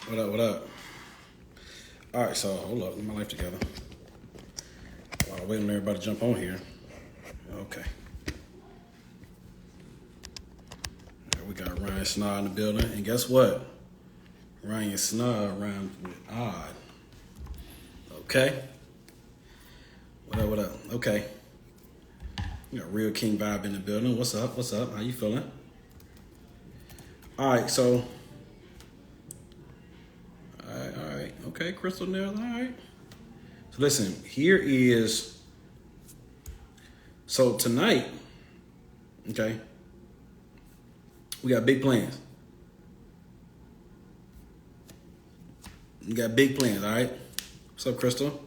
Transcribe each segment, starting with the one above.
What up? What up? All right, so hold up, get my life together. While I'm waiting on everybody to jump on here. Okay. We got Ryan Snod in the building, and guess what? Ryan Snod rhymes with odd. Okay. What up? What up? Okay. We got Real King Vibe in the building. What's up? What's up? How you feeling? All right, so. All right. Okay, Crystal Nails. All right. So listen, here is. So tonight, okay, we got big plans. We got big plans, all right? What's up, Crystal?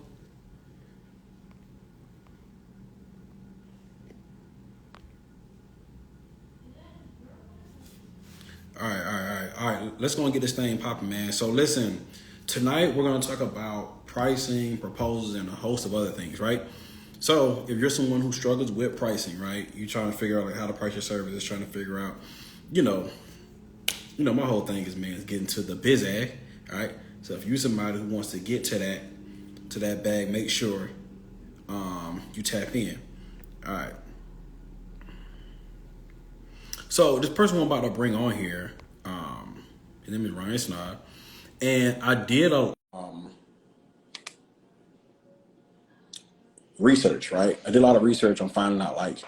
All right. Let's go and get this thing popping, man. So listen, tonight we're gonna talk about pricing, proposals, and a host of other things, right? So if you're someone who struggles with pricing, right, you're trying to figure out like how to price your services, trying to figure out, you know, my whole thing is, man, is getting to the biz ag, all right? So if you're somebody who wants to get to that bag, make sure you tap in. All right. So this person I'm about to bring on here, his name is Ryan Snod, and I did a research. Right, I did a lot of research on finding out like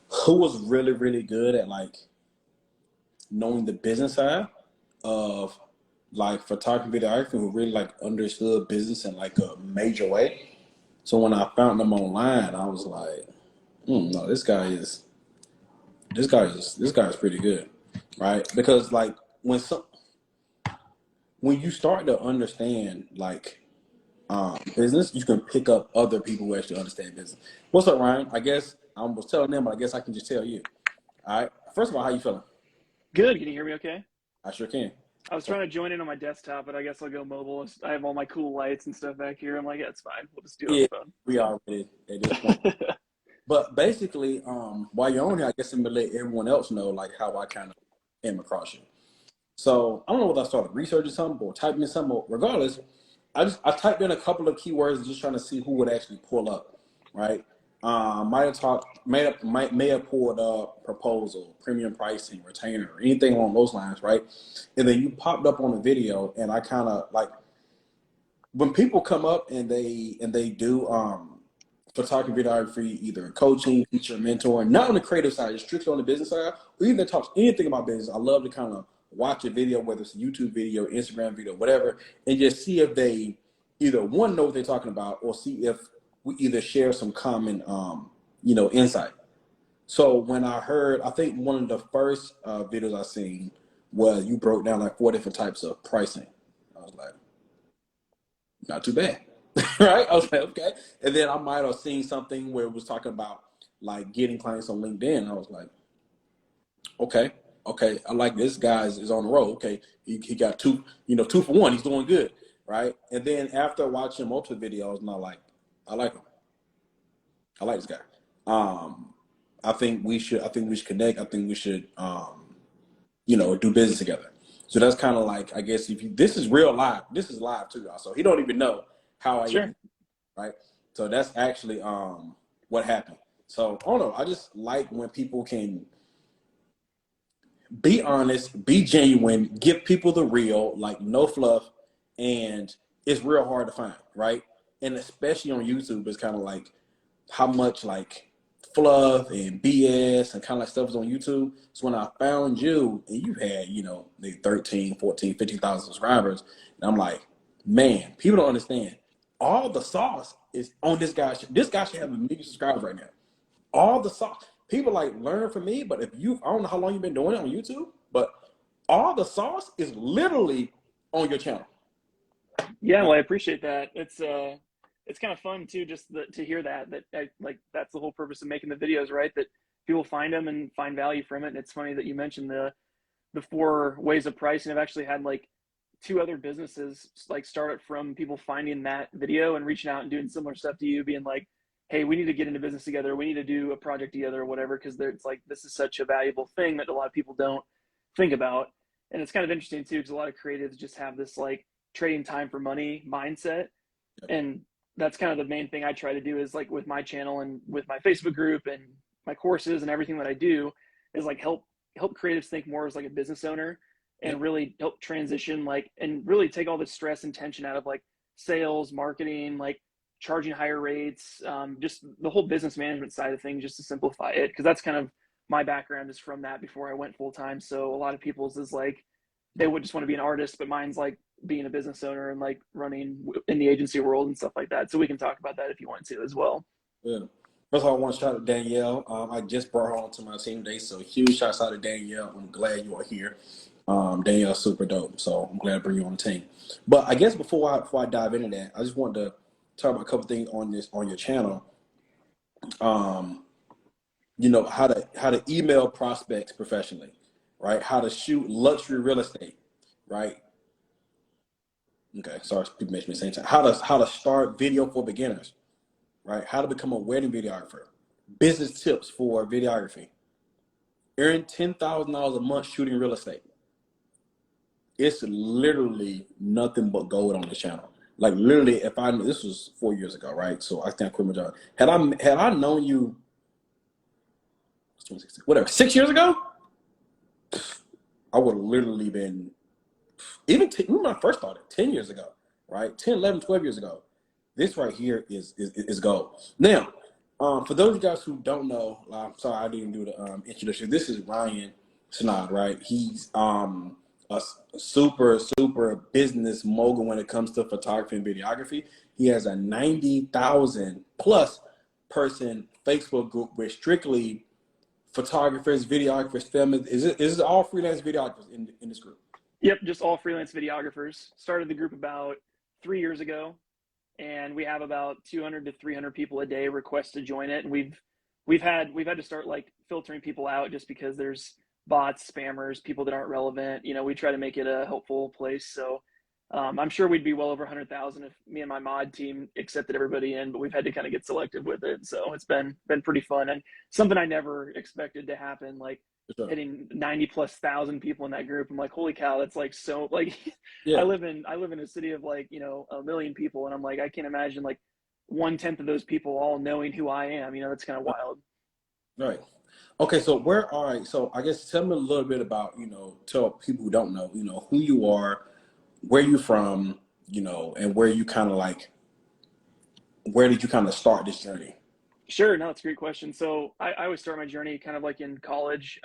who was really really good at like knowing the business side of like photography, videography, who really like understood business in like a major way. So when I found them online, I was like, no, this guy is pretty good, right? Because like when you start to understand like business, you can pick up other people who actually understand business. What's up, Ryan? I guess I was telling them, but I guess I can just tell you. All right. First of all, how you feeling? Good. Can you hear me okay? I sure can. I was trying to join in on my desktop, but I guess I'll go mobile. I have all my cool lights and stuff back here. I'm like, yeah, it's fine. We'll just do it on Yeah, the phone. we already at this point. But basically, while you're on here, I guess I'm gonna let everyone else know like how I kind of came across you. So I don't know whether I started researching something or typing in something, but regardless, I typed in a couple of keywords just trying to see who would actually pull up, right? Might have talked, may have pulled up proposal, premium pricing, retainer, or anything along those lines, right? And then you popped up on the video, and I kind of like when people come up and they do photography, videography, either coaching, teacher, mentor, not on the creative side, just strictly on the business side, or even that talks anything about business. I love to kind of watch a video, whether it's a YouTube video, Instagram video, whatever, and just see if they either one know what they're talking about, or see if we either share some common, insight. So when I heard, I think one of the first videos I seen was you broke down like 4 different types of pricing. I was like, not too bad. Right? I was like, okay. And then I might have seen something where it was talking about like getting clients on LinkedIn. I was like, okay, okay, I like this guy is on the road. Okay, he got two for one. He's doing good, right? And then after watching multiple videos, and I like him. I like this guy. Um, I think we should connect. I think we should, do business together. So that's kind of like, I guess if you, this is real live. This is live too, y'all. So he don't even know how I Sure. even, right? So that's actually what happened. So I don't know. I just like when people can be honest, be genuine, give people the real, like no fluff, and it's real hard to find, right? And especially on YouTube, it's kind of like how much like fluff and BS and kind of like stuff is on YouTube. So when I found you and you had, the 13, 14, 15,000 subscribers, and I'm like, man, people don't understand. All the sauce is on this guy. This guy should have 1 million subscribers right now. All the sauce. People like learn from me, but I don't know how long you've been doing it on YouTube, but all the sauce is literally on your channel. Yeah. Well, I appreciate that. It's kind of fun too, just to hear that like that's the whole purpose of making the videos, right? That people find them and find value from it. And it's funny that you mentioned the 4 ways of pricing. I've actually had like 2 other businesses like start it from people finding that video and reaching out and doing similar stuff to you, being like, hey, we need to get into business together, we need to do a project together or whatever, because it's like this is such a valuable thing that a lot of people don't think about. And it's kind of interesting too, because a lot of creatives just have this like trading time for money mindset. And that's kind of the main thing I try to do is like with my channel and with my Facebook group and my courses and everything that I do is like help creatives think more as like a business owner and really help transition like and really take all the stress and tension out of like sales, marketing, like charging higher rates, just the whole business management side of things, just to simplify it. Because that's kind of my background is from that before I went full time. So a lot of people's is like they would just want to be an artist, but mine's like being a business owner and like running in the agency world and stuff like that. So we can talk about that if you want to as well. Yeah. First of all, I want to shout out to Danielle. I just brought her onto my team today, so huge shouts out to Danielle. I'm glad you are here. Danielle's super dope, so I'm glad to bring you on the team. But I guess before I dive into that, I just wanted to talk about a couple things on your channel. You know, how to email prospects professionally, right? How to shoot luxury real estate, right? Okay, sorry, people mentioned the same time. How to start video for beginners, right? How to become a wedding videographer, business tips for videography, earn $10,000 a month shooting real estate. It's literally nothing but gold on this channel. Like literally, this was 4 years ago, right? So I think I quit my job. Had I known you, whatever, 6 years ago, I would have literally been even when I first started 10 years ago, right? 10, 11, 12 years ago. This right here is gold. Now, for those of you guys who don't know, I'm sorry I didn't do the introduction. This is Ryan Snod, right? He's a super business mogul when it comes to photography and videography. He has a 90,000 plus person Facebook group with strictly photographers, videographers, filmmakers. Is it all freelance videographers in this group? Yep, just all freelance videographers. Started the group about 3 years ago, and we have about 200 to 300 people a day request to join it. And we've had to start like filtering people out just because there's bots, spammers, people that aren't relevant. You know, we try to make it a helpful place. So I'm sure we'd be well over 100,000 if me and my mod team accepted everybody in, but we've had to kind of get selective with it. So it's been pretty fun and something I never expected to happen. Like hitting 90,000+ people in that group. I'm like, holy cow, that's like so like Yeah. I live in a city of like, 1 million people, and I'm like, I can't imagine like 1/10 of those people all knowing who I am. That's kind of wild. Right. Okay, so all right, so I guess tell me a little bit about, tell people who don't know, who you are, where you from, and where you kind of like, where did you kind of start this journey? Sure, no, it's a great question. So I always start my journey kind of like in college.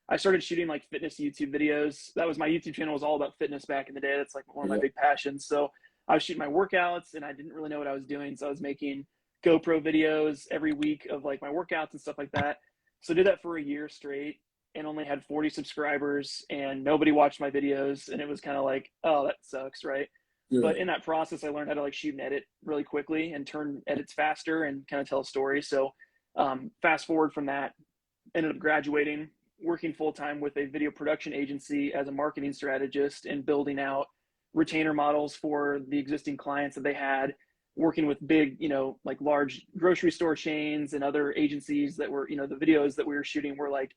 I started shooting like fitness YouTube videos. That was my YouTube channel was all about fitness back in the day. That's like one of my big passions. So I was shooting my workouts and I didn't really know what I was doing. So I was making GoPro videos every week of like my workouts and stuff like that. So I did that for a year straight and only had 40 subscribers and nobody watched my videos. And it was kind of like, oh, that sucks, right? Yeah. But in that process, I learned how to like shoot and edit really quickly and turn edits faster and kind of tell a story. So fast forward from that, ended up graduating, working full time with a video production agency as a marketing strategist and building out retainer models for the existing clients that they had, working with big, like large grocery store chains and other agencies that were, the videos that we were shooting were like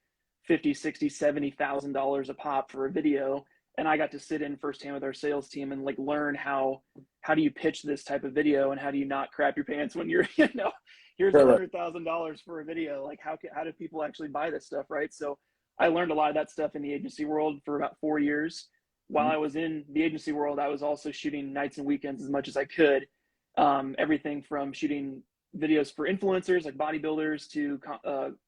50, 60, $70,000 a pop for a video. And I got to sit in firsthand with our sales team and like learn how do you pitch this type of video and how do you not crap your pants when you're, here's $100,000 for a video. Like how do people actually buy this stuff, right? So I learned a lot of that stuff in the agency world for about 4 years. While I was in the agency world, I was also shooting nights and weekends as much as I could. Everything from shooting videos for influencers like bodybuilders to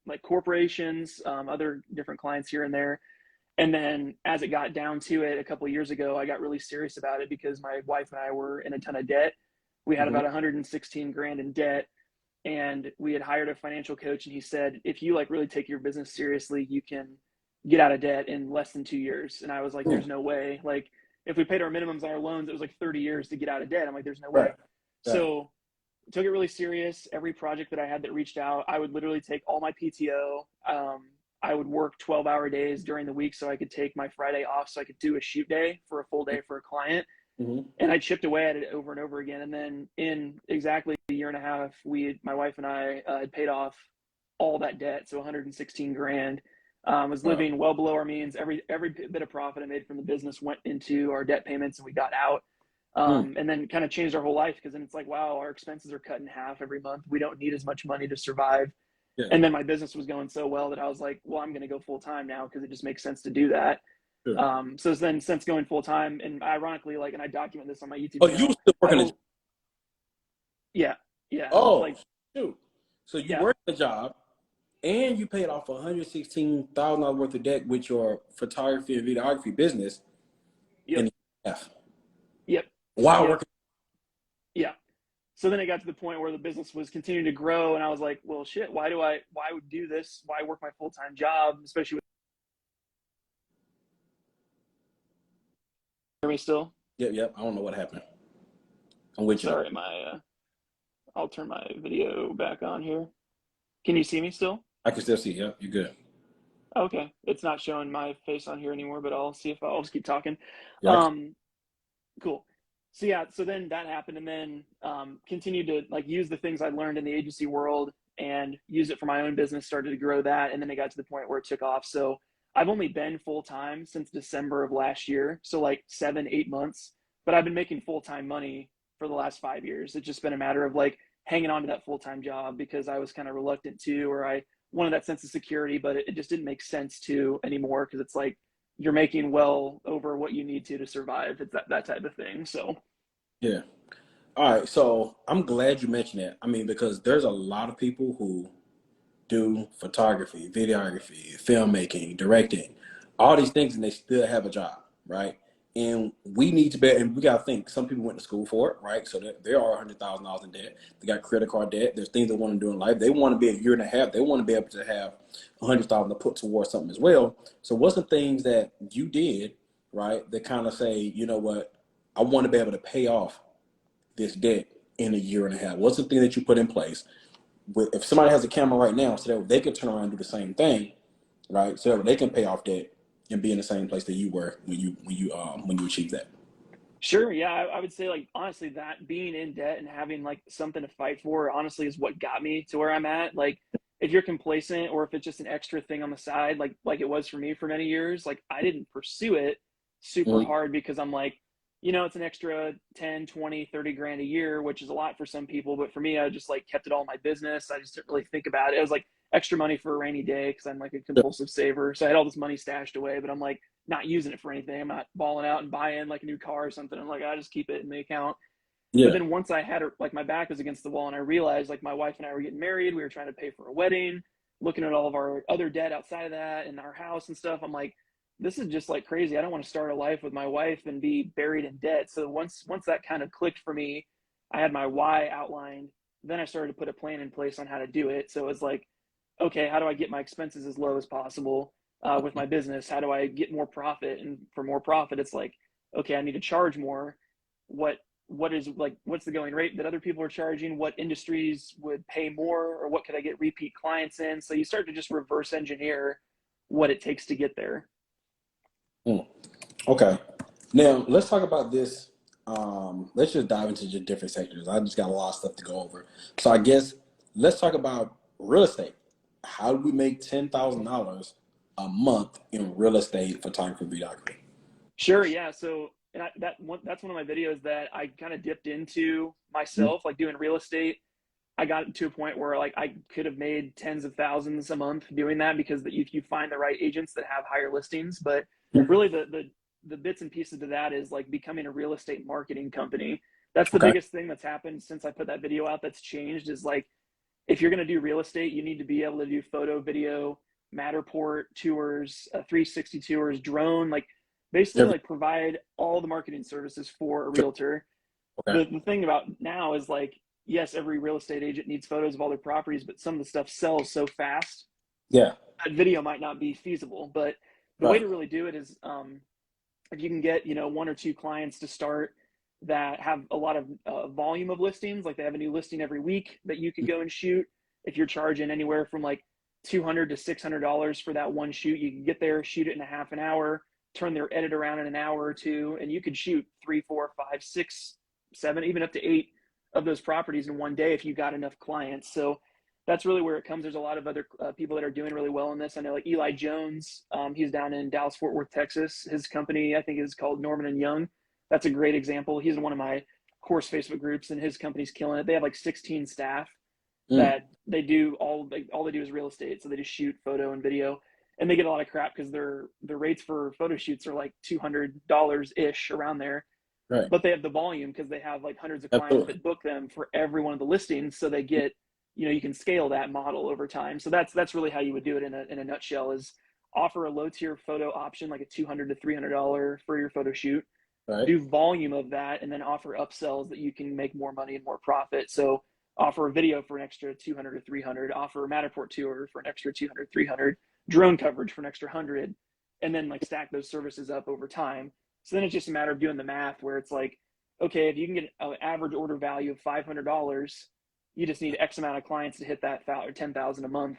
like corporations, other different clients here and there. And then as it got down to it a couple of years ago, I got really serious about it because my wife and I were in a ton of debt. We had about 116 grand in debt, and we had hired a financial coach, and he said, if you like really take your business seriously, you can get out of debt in less than 2 years. And I was like, there's no way. Like if we paid our minimums on our loans, it was like 30 years to get out of debt. I'm like, there's no way. So took it really serious. Every project that I had that reached out, I would literally take all my PTO. I would work 12-hour days during the week so I could take my Friday off so I could do a shoot day for a full day for a client. And I chipped away at it over and over again. And then in exactly a year and a half, my wife and I had paid off all that debt. So 116 grand. Was Wow. living well below our means. Every bit of profit I made from the business went into our debt payments, and we got out. Mm. And then kind of changed our whole life, because then it's like, wow, our expenses are cut in half every month. We don't need as much money to survive. Yeah. And then my business was going so well that I was like, well, I'm going to go full time now, because it just makes sense to do that. Sure. So then since going full time, and ironically, like, and I document this on my YouTube Oh, you were channel, still I working a job. will, yeah, yeah, Oh, like, shoot. So you yeah, worked a job and you paid off $116,000 worth of debt with your photography and videography business yep, in half. yep, Wow, yep, working. yeah. So then it got to the point where the business was continuing to grow, and I was like, well, shit, why would do this? Why work my full time job, especially with me still? Yep, yep. I don't know what happened. I'm with you. Sorry, I'll turn my video back on here. Can you see me still? I can still see you. Yep, you're good. Okay, it's not showing my face on here anymore, but I'll see if I'll just keep talking. Yeah. Um, cool. So yeah, so then that happened, and then continued to like use the things I learned in the agency world and use it for my own business. Started to grow that, and then it got to the point where it took off. So I've only been full time since December of last year, so like 7, 8 months. But I've been making full time money for the last 5 years. It's just been a matter of like hanging on to that full time job, because I was kind of reluctant to, or I wanted that sense of security, but it just didn't make sense to anymore, because it's like you're making well over what you need to survive. It's that type of thing. So Yeah. All right. So I'm glad you mentioned that. I mean, because there's a lot of people who do photography, videography, filmmaking, directing, all these things, and they still have a job, right? And we need to be, and we got to think, some people went to school for it, right? So there are $100,000 in debt. They got credit card debt. There's things they want to do in life. They want to be a year and a half. They want to be able to have 100,000 to put towards something as well. So what's the things that you did, right? That kind of say, you know what, I want to be able to pay off this debt in a year and a half. What's the thing that you put in place? If somebody has a camera right now, so that they could turn around and do the same thing, right? So that they can pay off debt and be in the same place that you were when you achieved that. sure, yeah, I would say, like, honestly, that being in debt and having like something to fight for, honestly, is what got me to where I'm at. Like, if you're complacent, or if it's just an extra thing on the side, like it was for me for many years, like I didn't pursue it super Mm-hmm. hard, because I'm like, it's an extra 10, 20, 30 grand a year, which is a lot for some people. But for me, I just like kept it all in my business. I just didn't really think about it. It was like extra money for a rainy day, because I'm like a compulsive saver. So I had all this money stashed away, but I'm like not using it for anything. I'm not balling out and buying like a new car or something. I'm like, I just keep it in the account. But Yeah. then once I had like my back was against the wall, and I realized like my wife and I were getting married, we were trying to pay for a wedding, looking at all of our other debt outside of that and our house and stuff. I'm like, this is just like crazy. I don't want to start a life with my wife and be buried in debt. So once that kind of clicked for me, I had my why outlined. Then I started to put a plan in place on how to do it. So it was like, okay, how do I get my expenses as low as possible with my business? How do I get more profit? And for more profit, it's like, okay, I need to charge more. What what's the going rate that other people are charging? What industries would pay more, or what could I get repeat clients in? So you start to just reverse engineer what it takes to get there. Mm. Okay. Now let's talk about this. Let's just dive into just different sectors. I just got a lot of stuff to go over. So I guess let's talk about real estate. How do we make $10,000 a month in real estate photography videography? Sure, yeah. So and that's one of my videos that I kind of dipped into myself, like doing real estate. I got to a point where like I could have made tens of thousands a month doing that, because if you find the right agents that have higher listings. But really the bits and pieces to that is like becoming a real estate marketing company. That's the Okay. biggest thing that's happened since I put that video out. That's changed, is like, if you're going to do real estate, you need to be able to do photo, video, Matterport tours, 360 tours, drone, like basically Every, like provide all the marketing services for a sure. realtor. Okay. The thing about now is like, yes, every real estate agent needs photos of all their properties, but some of the stuff sells so fast Yeah. that video might not be feasible. But the way Right. to really do it is if you can get, one or two clients to start that have a lot of volume of listings, like they have a new listing every week that you could go and shoot. If you're charging anywhere from like $200 to $600 for that one shoot, you can get there, shoot it in a half an hour, turn their edit around in an hour or two, and you could shoot 3, 4, 5, 6, 7, even up to 8 of those properties in one day if you got enough clients. So that's really where it comes. There's a lot of other people that are doing really well in this. I know like Eli Jones, he's down in Dallas, Fort Worth, Texas. His company, I think, is called Norman and Young. That's a great example. He's in one of my course Facebook groups, and his company's killing it. They have like 16 staff Mm, that they do all they do is real estate. So they just shoot photo and video, and they get a lot of crap because their rates for photo shoots are like $200 ish around there. right. But they have the volume because they have like hundreds of clients Absolutely. that book them for every one of the listings. So they get, you can scale that model over time. So that's really how you would do it in a nutshell, is offer a low tier photo option, like a $200 to $300 for your photo shoot, Right. do volume of that, and then offer upsells that you can make more money and more profit. So offer a video for an extra 200 to 300, offer a Matterport tour for an extra 200, 300, drone coverage for an extra 100, and then like stack those services up over time. So then it's just a matter of doing the math where it's like, okay, if you can get an average order value of $500, you just need X amount of clients to hit that 10,000 a month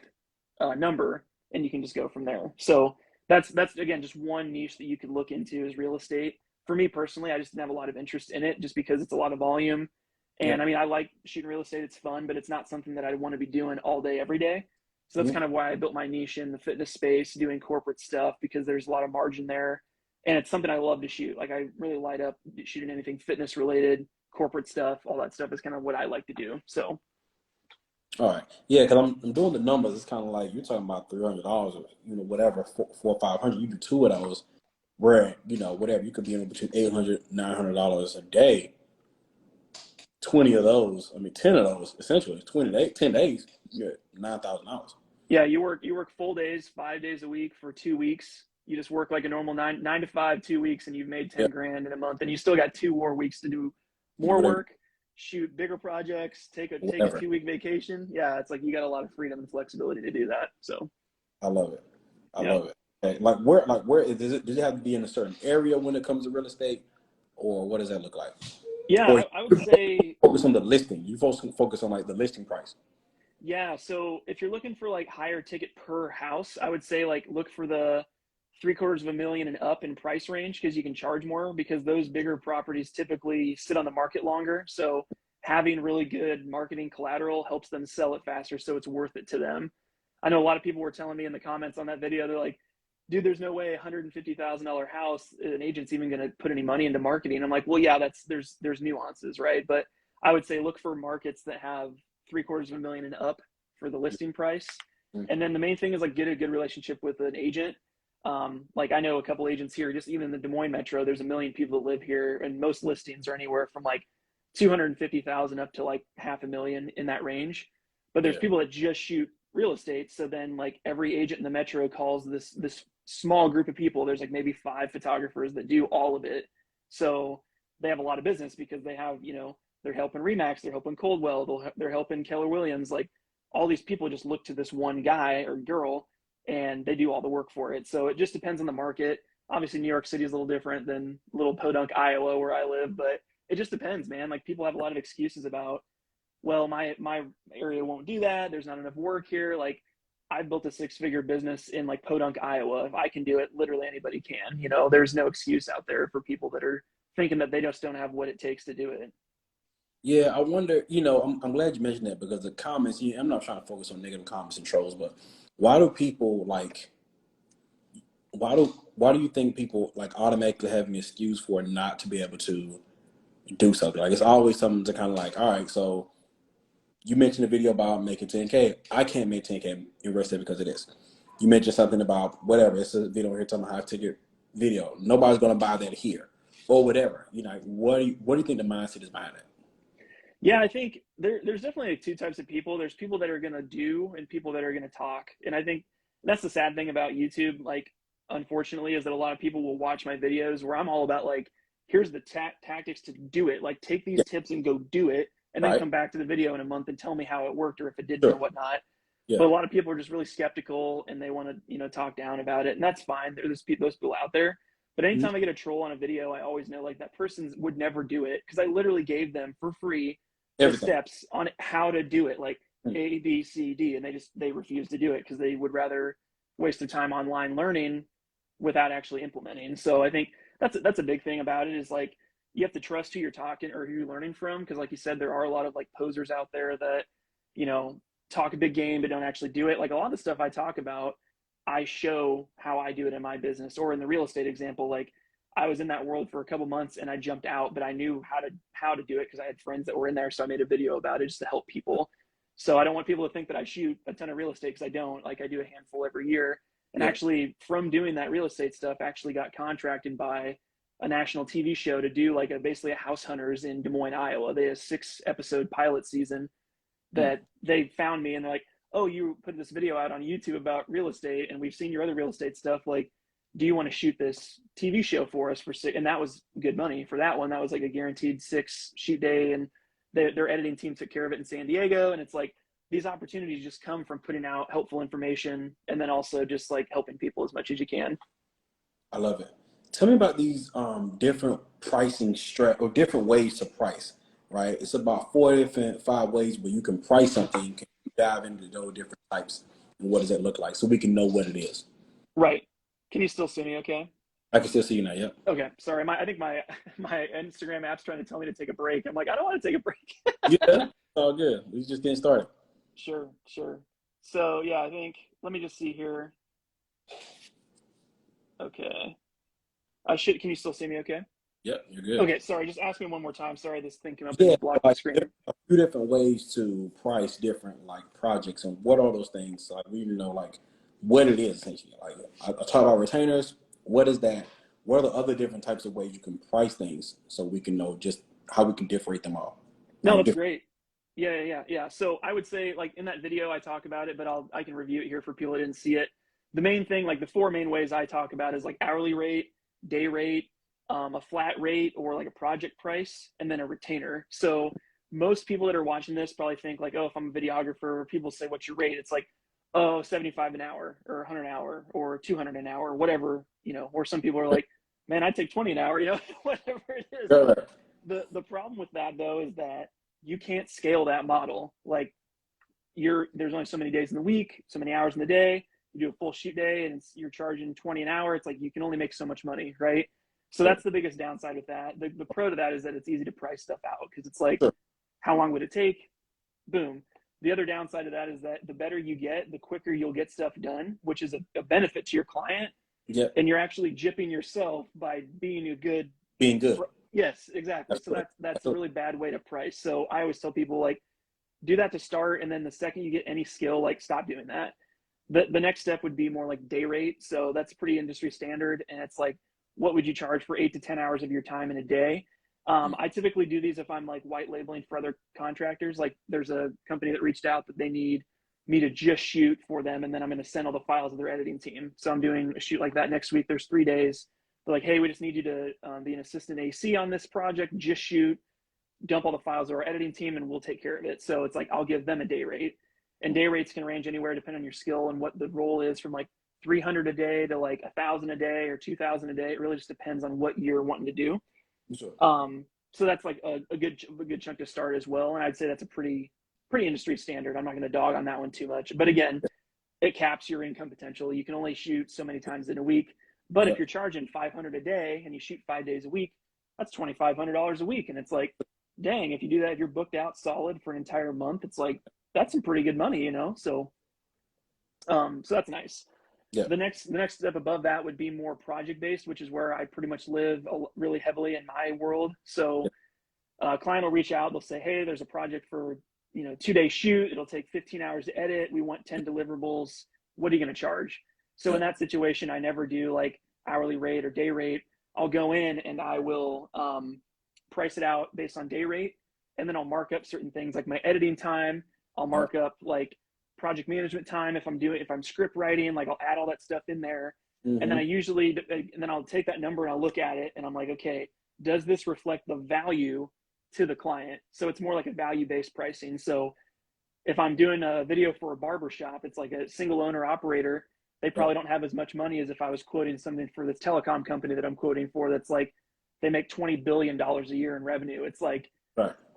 number, and you can just go from there. So that's again just one niche that you could look into is real estate. For me personally, I just didn't have a lot of interest in it just because it's a lot of volume. Yeah. And I mean, I like shooting real estate. It's fun, but it's not something that I want to be doing all day, every day. So that's Mhm. kind of why I built my niche in the fitness space, doing corporate stuff, because there's a lot of margin there. And it's something I love to shoot. Like I really light up shooting anything fitness related, corporate stuff, all that stuff is kind of what I like to do. So All right. Yeah, because I'm doing the numbers. It's kind of like you're talking about $300 or whatever, four or 500. You do two of those, where whatever you could be in between $800 $900 a day. 20 of those, I mean 10 of those, essentially 10 days. You're at $9,000. yeah, you work full days, 5 days a week for 2 weeks. You just work like a normal nine to five, 2 weeks, and you've made Yeah. 10 grand in a month. And you still got 2 more weeks to do Do more whatever. work, shoot bigger projects, take a Whatever. 2 week vacation. Yeah, it's like you got a lot of freedom and flexibility to do that. So I love it. I yeah. love it. Okay. Like where does it have to be in a certain area when it comes to real estate, or what does that look like? Yeah, Or I would say focus on the listing. You focus on like the listing price. yeah. So if you're looking for like higher ticket per house, I would say like look for the 750,000 and up in price range because you can charge more because those bigger properties typically sit on the market longer. So having really good marketing collateral helps them sell it faster, so it's worth it to them. I know a lot of people were telling me in the comments on that video, they're like, dude, there's no way $150,000 house an agent's even going to put any money into marketing. I'm like, well, yeah, there's nuances, right? But I would say look for markets that have 750,000 and up for the listing price. Mm. And then the main thing is like get a good relationship with an agent. Like I know a couple agents here, just even in the Des Moines metro, there's a million people that live here, and most listings are anywhere from like 250,000 up to like 500,000 in that range. But there's Yeah. people that just shoot real estate. So then like every agent in the metro calls this small group of people. There's like maybe 5 photographers that do all of it. So they have a lot of business because they have, they're helping Remax, they're helping Coldwell, they're helping Keller Williams. Like all these people just look to this one guy or girl and they do all the work for it. So it just depends on the market. Obviously, New York City is a little different than little Podunk, Iowa, where I live, but it just depends, man. Like people have a lot of excuses about, well, my area won't do that. There's not enough work here. Like I built a 6-figure business in like Podunk, Iowa. If I can do it, literally anybody can. There's no excuse out there for people that are thinking that they just don't have what it takes to do it. Yeah, I wonder, I'm glad you mentioned that because the comments, I'm not trying to focus on negative comments and trolls, but why do people like, why do you think people like automatically have an excuse for not to be able to do something? Like it's always something to kind of like, all right, so you mentioned a video about making 10K. I can't make 10K in real estate because of this. You mentioned something about whatever. It's a video here talking about high ticket video. Nobody's gonna buy that here or whatever. What do you think the mindset is behind that? Yeah, I think there's definitely like two types of people. There's people that are gonna do and people that are gonna talk. And I think that's the sad thing about YouTube. Like, unfortunately, is that a lot of people will watch my videos where I'm all about like, here's the tactics to do it. Like, take these Yeah, tips and go do it, and then right. come back to the video in a month and tell me how it worked or if it didn't or Sure. whatnot. Yeah. But a lot of people are just really skeptical and they want to, talk down about it, and that's fine. There's those people out there. But Mhm. anytime I get a troll on a video, I always know like that person would never do it because I literally gave them for free the Everything. steps on how to do it, like Mm. A, B, C, D, and they refuse to do it because they would rather waste their time online learning without actually implementing. So I think that's a big thing about it is like you have to trust who you're talking or who you're learning from because like you said, there are a lot of like posers out there that you know talk a big game but don't actually do it. Like a lot of the stuff I talk about, I show how I do it in my business. Or in the real estate example, like I was in that world for a couple months and I jumped out, but I knew how to do it because I had friends that were in there. So I made a video about it just to help people. So I don't want people to think that I shoot a ton of real estate, because I don't. Like I do a handful every year. And Yeah. actually from doing that real estate stuff, actually got contracted by a national TV show to do like basically a House Hunters in Des Moines, Iowa. They had a 6-episode pilot season that they found me and they're like, oh, you put this video out on YouTube about real estate and we've seen your other real estate stuff. Like, do you want to shoot this TV show for us for 6? And that was good money for that one. That was like a guaranteed 6 shoot day. And their editing team took care of it in San Diego. And it's like, these opportunities just come from putting out helpful information and then also just like helping people as much as you can. I love it. Tell me about these different pricing or different ways to price, right? It's about 5 ways where you can price something. Can you dive into those different types and what does that look like so we can know what it is? Right. Can you still see me okay? I can still see you now, yep. Okay, sorry. I think my Instagram app's trying to tell me to take a break. I'm like, I don't want to take a break. Yeah, it's all good. We just getting started. Sure. So yeah, I think, let me just see here. Okay. Can you still see me okay? Yep, you're good. Okay, sorry, just ask me one more time. Sorry, this thing came up Yeah, and blocked my screen. a few different ways to price different like projects and what are those things? Like we know like what it is essentially. Like I talk about retainers. What is that? What are the other different types of ways you can price things so we can know just how we can differentiate them all? No, that's great. Yeah. So I would say like in that video I talk about it, but I can review it here for people that didn't see it. The main thing, like the 4 main ways I talk about is like hourly rate, day rate, a flat rate or like a project price, and then a retainer. So most people that are watching this probably think like, oh, if I'm a videographer, people say, what's your rate? It's like, oh, 75 an hour or 100 an hour or 200 an hour, whatever, or some people are like, man, I'd take 20 an hour, whatever it is. Sure. The problem with that though, is that you can't scale that model. Like there's only so many days in the week, so many hours in the day. You do a full shoot day and you're charging 20 an hour. It's like, you can only make so much money. Right. So that's the biggest downside with that. The pro to that is that it's easy to price stuff out because it's like, how long would it take? Boom. The other downside to that is that the better you get, the quicker you'll get stuff done, which is a benefit to your client. Yeah. And you're actually gypping yourself by being good. Yes, exactly. So that's a really bad way to price. So I always tell people like, do that to start. And then the second you get any skill, like stop doing that. The next step would be more like day rate. So that's pretty industry standard. And it's like, what would you charge for 8 to 10 hours of your time in a day? I typically do these if I'm like white labeling for other contractors. Like there's a company that reached out that they need me to just shoot for them. And then I'm going to send all the files to their editing team. So I'm doing a shoot like that next week. There's 3 days. They're like, hey, we just need you to be an assistant AC on this project, just shoot, dump all the files to our editing team and we'll take care of it. So it's like, I'll give them a day rate, and day rates can range anywhere depending on your skill and what the role is, from like 300 a day to like 1,000 a day or 2,000 a day. It really just depends on what you're wanting to do. Sure. So that's like a good chunk to start as well. And I'd say that's a pretty industry standard. I'm not going to dog on that one too much, but again, it caps your income potential. You can only shoot so many times in a week, but if you're charging 500 a day and you shoot 5 days a week, that's $2,500 a week. And it's like, dang, if you do that, if you're booked out solid for an entire month, it's like, that's some pretty good money, So that's nice. Yeah. The next step above that would be more project based, which is where I pretty much live really heavily in my world. So a client will reach out, they'll say, hey, there's a project for 2-day shoot. It'll take 15 hours to edit. We want 10 deliverables. What are you going to charge? So in that situation, I never do like hourly rate or day rate. I'll go in and I will price it out based on day rate. And then I'll mark up certain things like my editing time. I'll mark up like project management time. If I'm script writing, like I'll add all that stuff in there. Mm-hmm. And then I'll take that number and I'll look at it and I'm like, okay, does this reflect the value to the client? So it's more like a value-based pricing. So if I'm doing a video for a barber shop, it's like a single owner operator. They probably don't have as much money as if I was quoting something for this telecom company that I'm quoting for. That's like, they make $20 billion a year in revenue. It's like,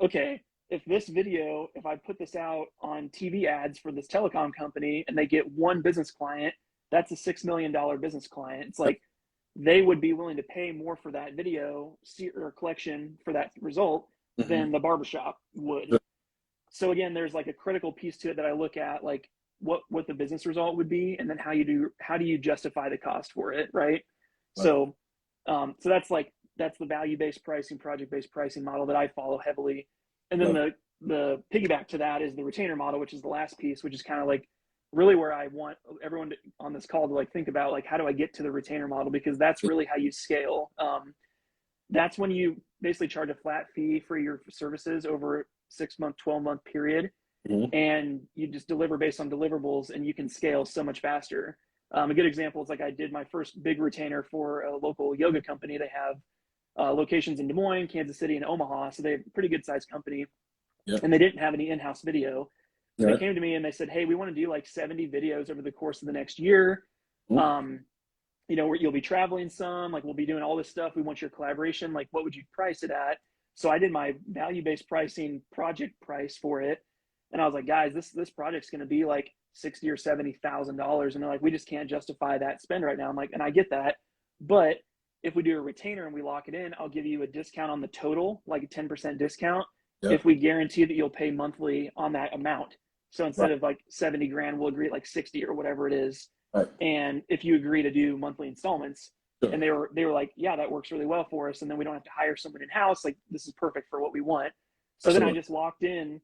okay, if I put this out on TV ads for this telecom company and they get one business client, that's a $6 million business client. It's like, they would be willing to pay more for that video or collection for that result than the barbershop would. So again, there's like a critical piece to it that I look at, like what the business result would be, and then how do you justify the cost for it, right? Right. So so that's the value-based pricing, project-based pricing model that I follow heavily. And then Right. the piggyback to that is the retainer model, which is the last piece, which is kind of like really where I want everyone on this call to like think about, like, how do I get to the retainer model? Because that's really how you scale. That's when you basically charge a flat fee for your services over a 6-month, 12-month period, Mm-hmm. and you just deliver based on deliverables, and you can scale so much faster. A good example is like I did my first big retainer for a local yoga company. They have locations in Des Moines, Kansas City, and Omaha, so they're a pretty good sized company, Yeah. and they didn't have any in-house video. So they Right. came to me and they said, "Hey, we want to do like 70 videos over the course of the next year. Mm-hmm. Um, you know, you'll be traveling some, like we'll be doing all this stuff. We want your collaboration. Like, what would you price it at?" So I did my value-based pricing project price for it. And I was like, guys, this project's going to be like 60 or $70,000. And they're like, we just can't justify that spend right now. I'm like, and I get that. But if we do a retainer and we lock it in, I'll give you a discount on the total, like a 10% discount, Yeah. if we guarantee that you'll pay monthly on that amount. So instead Right. of like 70 grand, we'll agree at like 60 or whatever it is. Right. And if you agree to do monthly installments, Sure. and they were like, yeah, that works really well for us. And then we don't have to hire someone in house. Like, this is perfect for what we want. So then I Absolutely. just locked in,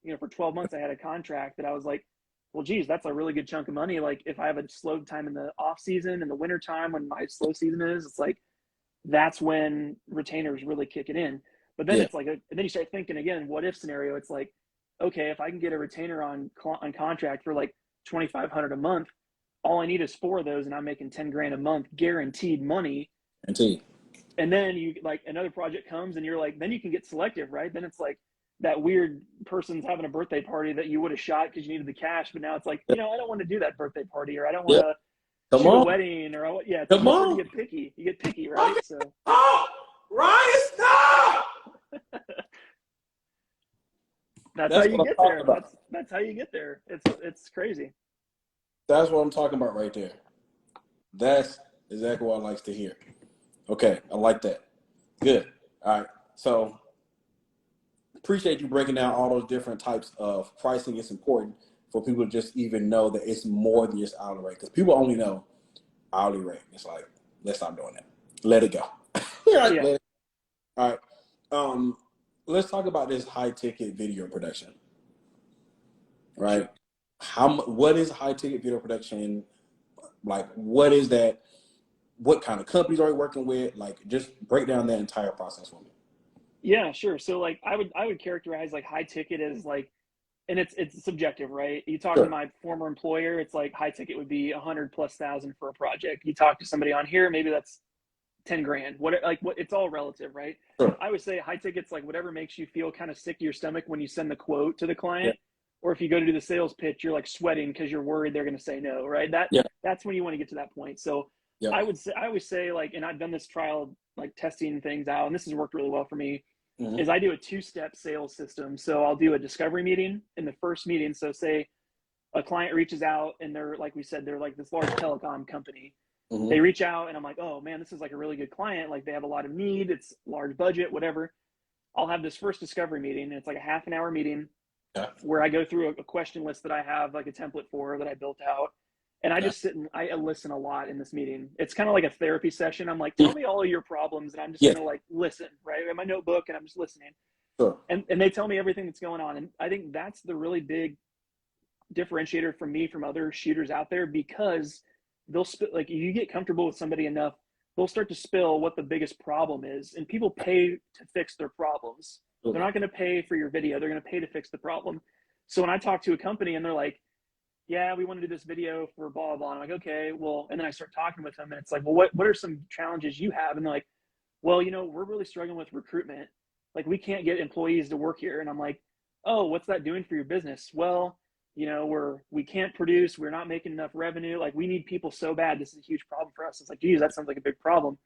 you know, for 12 months, I had a contract that I was like, well, geez, that's a really good chunk of money. Like, if I have a slow time in the off season, in the winter time when my slow season is, it's like, that's when retainers really kick it in. But then Yeah. it's like, and then you start thinking again, what if scenario? It's like, okay, if I can get a retainer on contract for like 2,500 a month, all I need is 4 of those, and I'm making 10 grand a month, guaranteed money. Indeed. And then you like another project comes, and you're like, then you can get selective, right? Then it's like that weird person's having a birthday party that you would have shot because you needed the cash, but now it's like, you know, I don't want to do that birthday party, or I don't want Yeah. to Come shoot a on. wedding, or yeah, it's like Come you start to on. get picky. You get picky, right? So Oh, Ryan, stop. that's how That's you what I'm get talking there. about. That's how you get there. It's crazy. That's what I'm talking about right there. That's exactly what I like to hear. Okay, I like that. Good. All right. So appreciate you breaking down all those different types of pricing. It's important for people to just even know that it's more than just hourly rate, because people only know hourly rate. It's like, let's stop doing that. Let it go. Right, Yeah. all right. Let's talk about this high ticket video production. Right. Sure. What is high ticket video production? Like, what is that? What kind of companies are you working with? Like, just break down that entire process for me. Yeah, sure. So like I would characterize like high ticket as like, and it's subjective, right? You talk to Sure. my former employer, it's like high ticket would be 100,000+ for a project. You talk to somebody on here, maybe that's 10 grand. What it's all relative, right? Sure. I would say high ticket's like whatever makes you feel kind of sick to your stomach when you send the quote to the Yeah. client, or if you go to do the sales pitch, you're like sweating because you're worried they're going to say no, right? Yeah. That's when you want to get to that point. So Yeah. I always say like, and I've done this trial like testing things out, and this has worked really well for me. Mm-hmm. Is I do a 2-step sales system. So I'll do a discovery meeting in the first meeting. So say a client reaches out and they're like we said, they're like this large telecom company. They Mm-hmm. reach out and I'm like, oh man, this is like a really good client. Like they have a lot of need. It's large budget, whatever. I'll have this first discovery meeting, and it's like a half an hour meeting Yeah. where I go through a question list that I have like a template for that I built out. And I Yeah. just sit and I listen a lot in this meeting. It's kind of like a therapy session. I'm like, tell me all of your problems, and I'm just Yeah. gonna like listen, right? I have my notebook and I'm just listening. Sure. And they tell me everything that's going on. And I think that's the really big differentiator from me from other shooters out there, because they'll like if you get comfortable with somebody enough, they'll start to spill what the biggest problem is, and people pay to fix their problems. They're Sure. not going to pay for your video, they're going to pay to fix the problem. So when I talk to a company and they're like, yeah, we want to do this video for blah blah blah, I'm like, okay, well, and then I start talking with them and it's like, well, what are some challenges you have? And they're like, well, you know, we're really struggling with recruitment. Like we can't get employees to work here. And I'm like, oh, what's that doing for your business? Well, you know, we can't produce, we're not making enough revenue. Like we need people so bad. This is a huge problem for us. It's like, geez, that sounds like a big problem.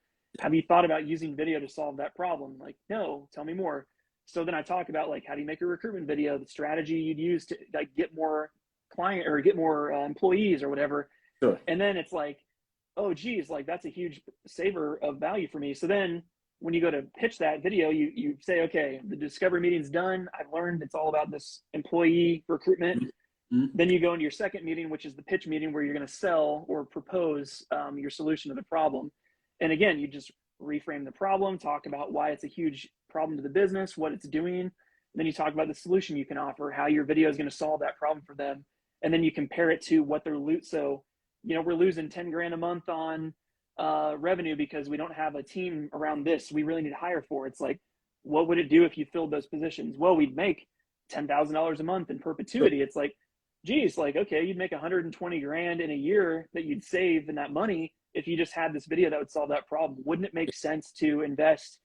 Have you thought about using video to solve that problem? Like, no, tell me more. So then I talk about like, how do you make a recruitment video, the strategy you'd use to like get more client or get more employees or whatever. Sure. And then it's like, oh geez, like that's a huge saver of value for me. So then when you go to pitch that video, you say, okay, the discovery meeting's done. I've learned it's all about this employee recruitment. Mm-hmm. Then you go into your second meeting, which is the pitch meeting, where you're going to sell or propose your solution to the problem. And again, you just reframe the problem, talk about why it's a huge problem to the business, what it's doing. And then you talk about the solution you can offer, how your video is going to solve that problem for them. And then you compare it to what they're so, we're losing 10 grand a month on revenue because we don't have a team around this we really need to hire for. It's like, what would it do if you filled those positions? Well, we'd make $10,000 a month in perpetuity. It's like, geez, like, okay, you'd make 120 grand in a year that you'd save in that money if you just had this video that would solve that problem. Wouldn't it make sense to invest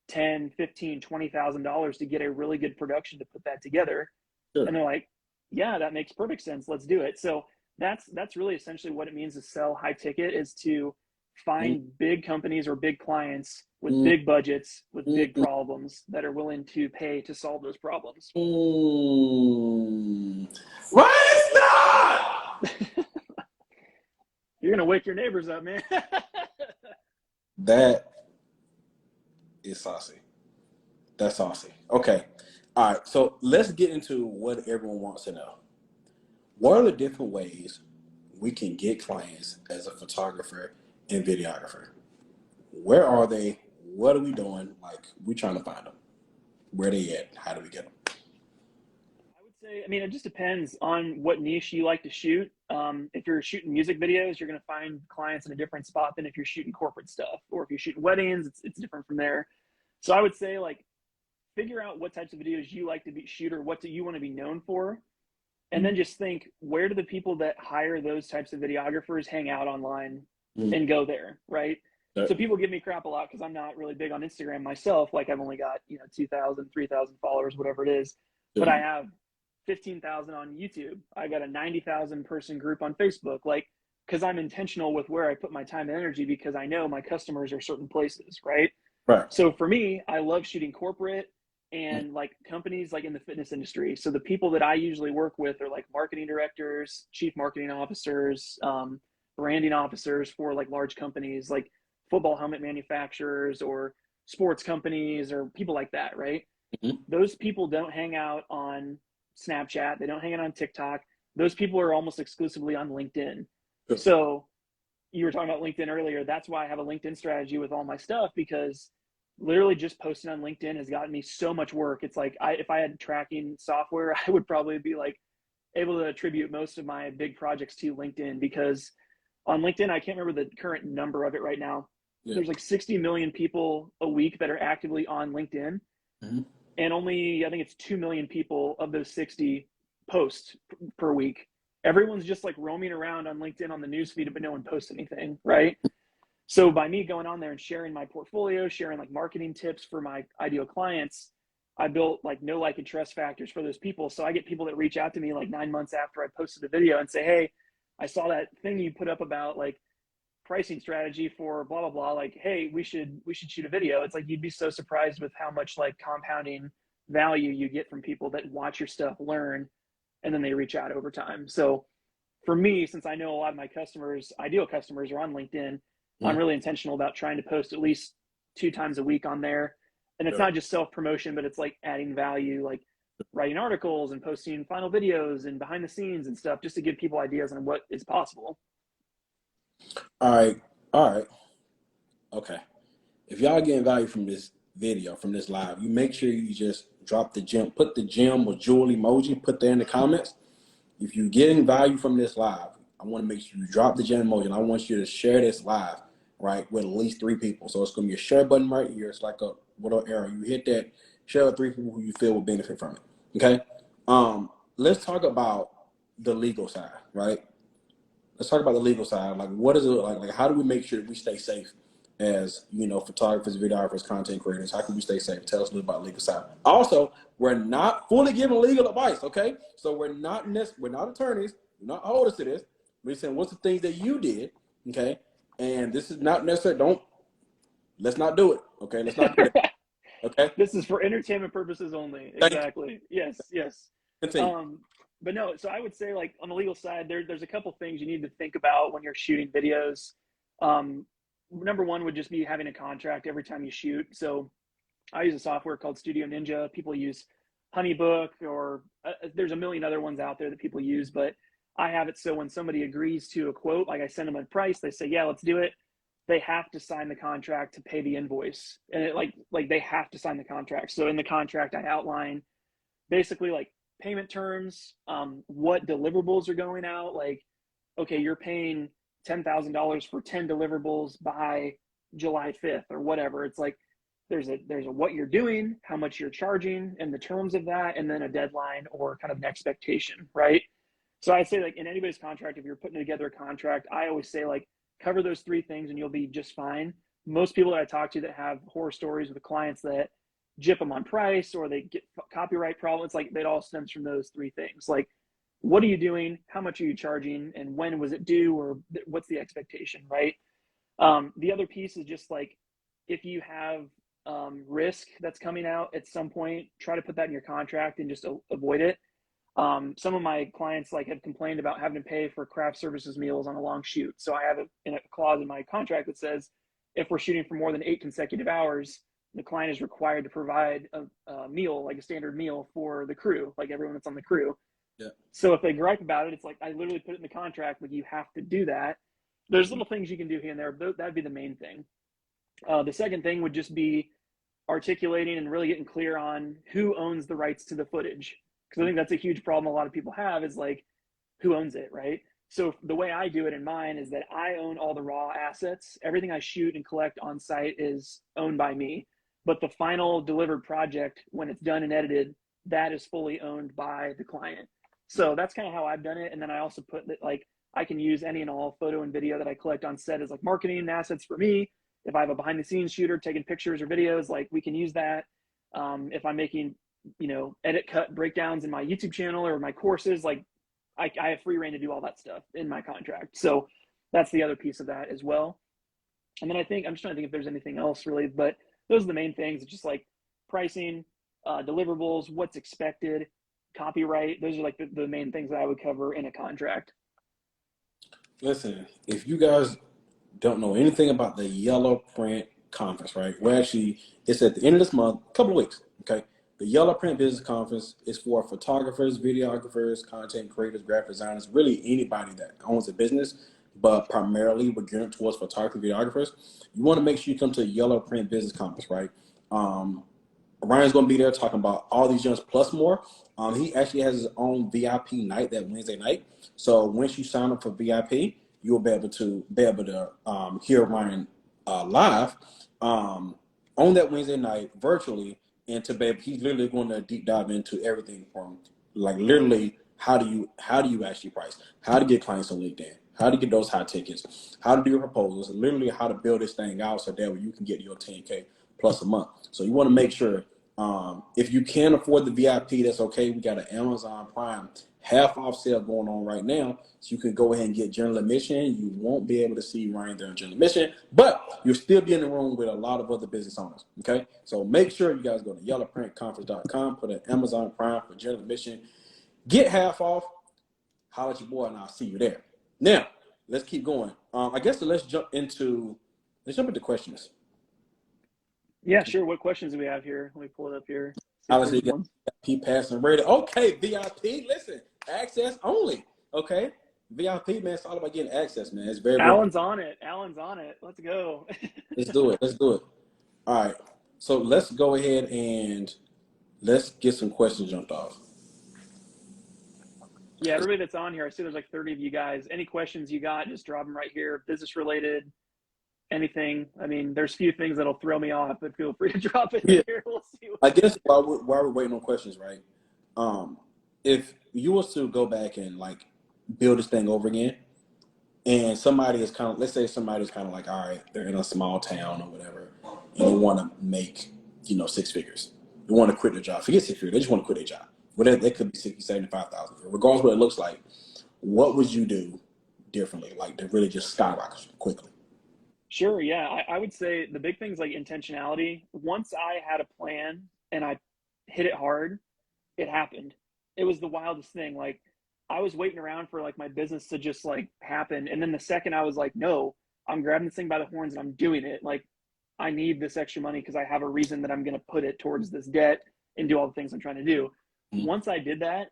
10, 15, $20,000 to get a really good production to put that together? Sure. And they're like, yeah, that makes perfect sense. Let's do it. So that's really essentially what it means to sell high ticket, is to find big companies or big clients with big budgets, with big problems, that are willing to pay to solve those problems. Right, not. You're going to wake your neighbors up, man. That is saucy. That's saucy. Okay. All right. So let's get into what everyone wants to know. What are the different ways we can get clients as a photographer and videographer? Where are they? What are we doing? Like, we trying to find them. Where they at? How do we get them? I would say, I mean, it just depends on what niche you like to shoot. If you're shooting music videos, you're going to find clients in a different spot than if you're shooting corporate stuff. Or if you're shooting weddings, it's different from there. So I would say, like, figure out what types of videos you like to shoot, or what do you want to be known for. And then just think, where do the people that hire those types of videographers hang out online, and go there, right? So people give me crap a lot because I'm not really big on Instagram myself. Like, I've only got, 2,000, 3,000 followers, whatever it is. But I have 15,000 on YouTube. I got a 90,000 person group on Facebook. Like, because I'm intentional with where I put my time and energy, because I know my customers are certain places, right? Right. So for me, I love shooting corporate and like companies like in the fitness industry. So the people that I usually work with are like marketing directors, chief marketing officers, branding officers for like large companies like football helmet manufacturers or sports companies or people like that, right? Mm-hmm. Those people don't hang out on Snapchat. They don't hang out on TikTok. Those people are almost exclusively on LinkedIn. Sure. So you were talking about LinkedIn earlier. That's why I have a LinkedIn strategy with all my stuff, because literally just posting on LinkedIn has gotten me so much work. It's like, if I had tracking software, I would probably be like able to attribute most of my big projects to LinkedIn, because on LinkedIn, I can't remember the current number of it right now. Yeah. There's like 60 million people a week that are actively on LinkedIn. Mm-hmm. And only, I think it's 2 million people of those 60 post per week. Everyone's just like roaming around on LinkedIn on the newsfeed, but no one posts anything, right? So by me going on there and sharing my portfolio, sharing like marketing tips for my ideal clients, I built like know, like, and trust factors for those people. So I get people that reach out to me like 9 months after I posted a video and say, hey, I saw that thing you put up about like pricing strategy for blah, blah, blah. Like, hey, we should shoot a video. It's like, you'd be so surprised with how much like compounding value you get from people that watch your stuff, learn, and then they reach out over time. So for me, since I know a lot of my customers, ideal customers, are on LinkedIn, I'm really intentional about trying to post at least 2 times a week on there. And it's not just self-promotion, but it's like adding value, like writing articles and posting final videos and behind the scenes and stuff, just to give people ideas on what is possible. All right. Okay. If y'all getting value from this video, from this live, you make sure you just drop the gem, put the gem or jewel emoji, put that in the comments. If you're getting value from this live, I want to make sure you drop the gem emoji, and I want you to share this live, right, with at least 3 people. So it's going to be a share button right here. It's like a little arrow. You hit that, share with 3 people who you feel will benefit from it. Okay. Let's talk about the legal side, right? Let's talk about the legal side. Like, what is it like? Like, how do we make sure that we stay safe as, photographers, videographers, content creators? How can we stay safe? Tell us a little about the legal side. Also, we're not fully giving legal advice, okay? So we're not attorneys. We're not holders to this. We're saying, what's the things that you did, okay? And this is not necessary. Let's not do it, okay? Let's not do it, okay? This is for entertainment purposes only. Exactly. Yes. Continue. But no, so I would say, like, on the legal side, there's a couple things you need to think about when you're shooting videos. number one would just be having a contract every time you shoot. So I use a software called Studio Ninja. People use Honeybook, or there's a million other ones out there that people use, but I have it so when somebody agrees to a quote, like I send them a price, they say, yeah, let's do it. They have to sign the contract to pay the invoice. And it like they have to sign the contract. So in the contract, I outline basically like payment terms, what deliverables are going out. Like, okay, you're paying $10,000 for 10 deliverables by July 5th or whatever. It's like, there's a what you're doing, how much you're charging, and the terms of that, and then a deadline or kind of an expectation, right? So I'd say like in anybody's contract, if you're putting together a contract, I always say like cover those three things and you'll be just fine. Most people that I talk to that have horror stories with clients that jip them on price or they get copyright problems, like it all stems from those three things. Like, what are you doing? How much are you charging? And when was it due? Or what's the expectation, right? The other piece is just like, if you have risk that's coming out at some point, try to put that in your contract and just avoid it. Some of my clients like have complained about having to pay for craft services meals on a long shoot. So I have a clause in my contract that says if we're shooting for more than 8 consecutive hours, the client is required to provide a meal, like a standard meal for the crew, like everyone that's on the crew. Yeah. So if they gripe about it, it's like I literally put it in the contract, like you have to do that. There's little things you can do here and there, but that'd be the main thing. The second thing would just be articulating and really getting clear on who owns the rights to the footage. Because I think that's a huge problem a lot of people have is like, who owns it, right? So the way I do it in mine is that I own all the raw assets. Everything I shoot and collect on site is owned by me. But the final delivered project, when it's done and edited, that is fully owned by the client. So that's kind of how I've done it. And then I also put that like I can use any and all photo and video that I collect on set as like marketing assets for me. If I have a behind the scenes shooter taking pictures or videos, like we can use that. If I'm making, edit cut breakdowns in my YouTube channel or my courses, like I have free reign to do all that stuff in my contract. So that's the other piece of that as well. And then I'm just trying to think if there's anything else really, but those are the main things. It's just like pricing, deliverables, what's expected, copyright. Those are like the main things that I would cover in a contract. Listen, if you guys don't know anything about the Yellow Print Conference, right? It's at the end of this month, a couple of weeks, okay? The Yellow Print Business Conference is for photographers, videographers, content creators, graphic designers, really anybody that owns a business, but primarily we're geared towards photography, videographers. You want to make sure you come to the Yellow Print Business Conference, right? Ryan's going to be there talking about all these gems plus more. He actually has his own VIP night that Wednesday night. So once you sign up for VIP, you'll be able to hear Ryan live on that Wednesday night virtually. And he's literally going to deep dive into everything from like literally how do you actually price, how to get clients on LinkedIn, how to get those high tickets, how to do your proposals, literally how to build this thing out so that way you can get your 10K plus a month. So you want to make sure if you can't afford the VIP, that's okay. We got an Amazon Prime half off sale going on right now. So you can go ahead and get general admission. You won't be able to see Ryan there in general admission, but you'll still be in the room with a lot of other business owners. Okay. So make sure you guys go to yellowprintconference.com, put in Amazon Prime for general admission, get half off, holler at your boy, and I'll see you there. Now, let's keep going. I guess let's jump into questions. Yeah, sure. What questions do we have here? Let me pull it up here. Obviously, you got VIP pass and rated. Okay, VIP. Listen, access only. Okay, VIP, man. It's all about getting access, man. It's very. Alan's on it. Alan's on it. Let's go. Let's do it. Let's do it. All right. So let's go ahead and let's get some questions jumped off. Yeah, everybody that's on here, I see there's like 30 of you guys. Any questions you got, just drop them right here. Business related, anything. I mean, there's few things that'll throw me off, but feel free to drop it here. We'll see. I guess while we're waiting on questions, right? If you was to go back and like build this thing over again, and somebody is kind of, let's say somebody's kind of like, all right, they're in a small town or whatever, and they want to make, 6 figures. They want to quit their job. Forget 6 figures. They just want to quit their job. Whatever, they could be 60, 75,000. Regardless of what it looks like, what would you do differently, like to really just skyrocket quickly? Sure. Yeah. I would say the big thing is like intentionality. Once I had a plan and I hit it hard, it happened. It was the wildest thing. Like I was waiting around for like my business to just like happen. And then the second I was like, no, I'm grabbing this thing by the horns and I'm doing it. Like, I need this extra money because I have a reason that I'm going to put it towards this debt and do all the things I'm trying to do. Mm-hmm. Once I did that,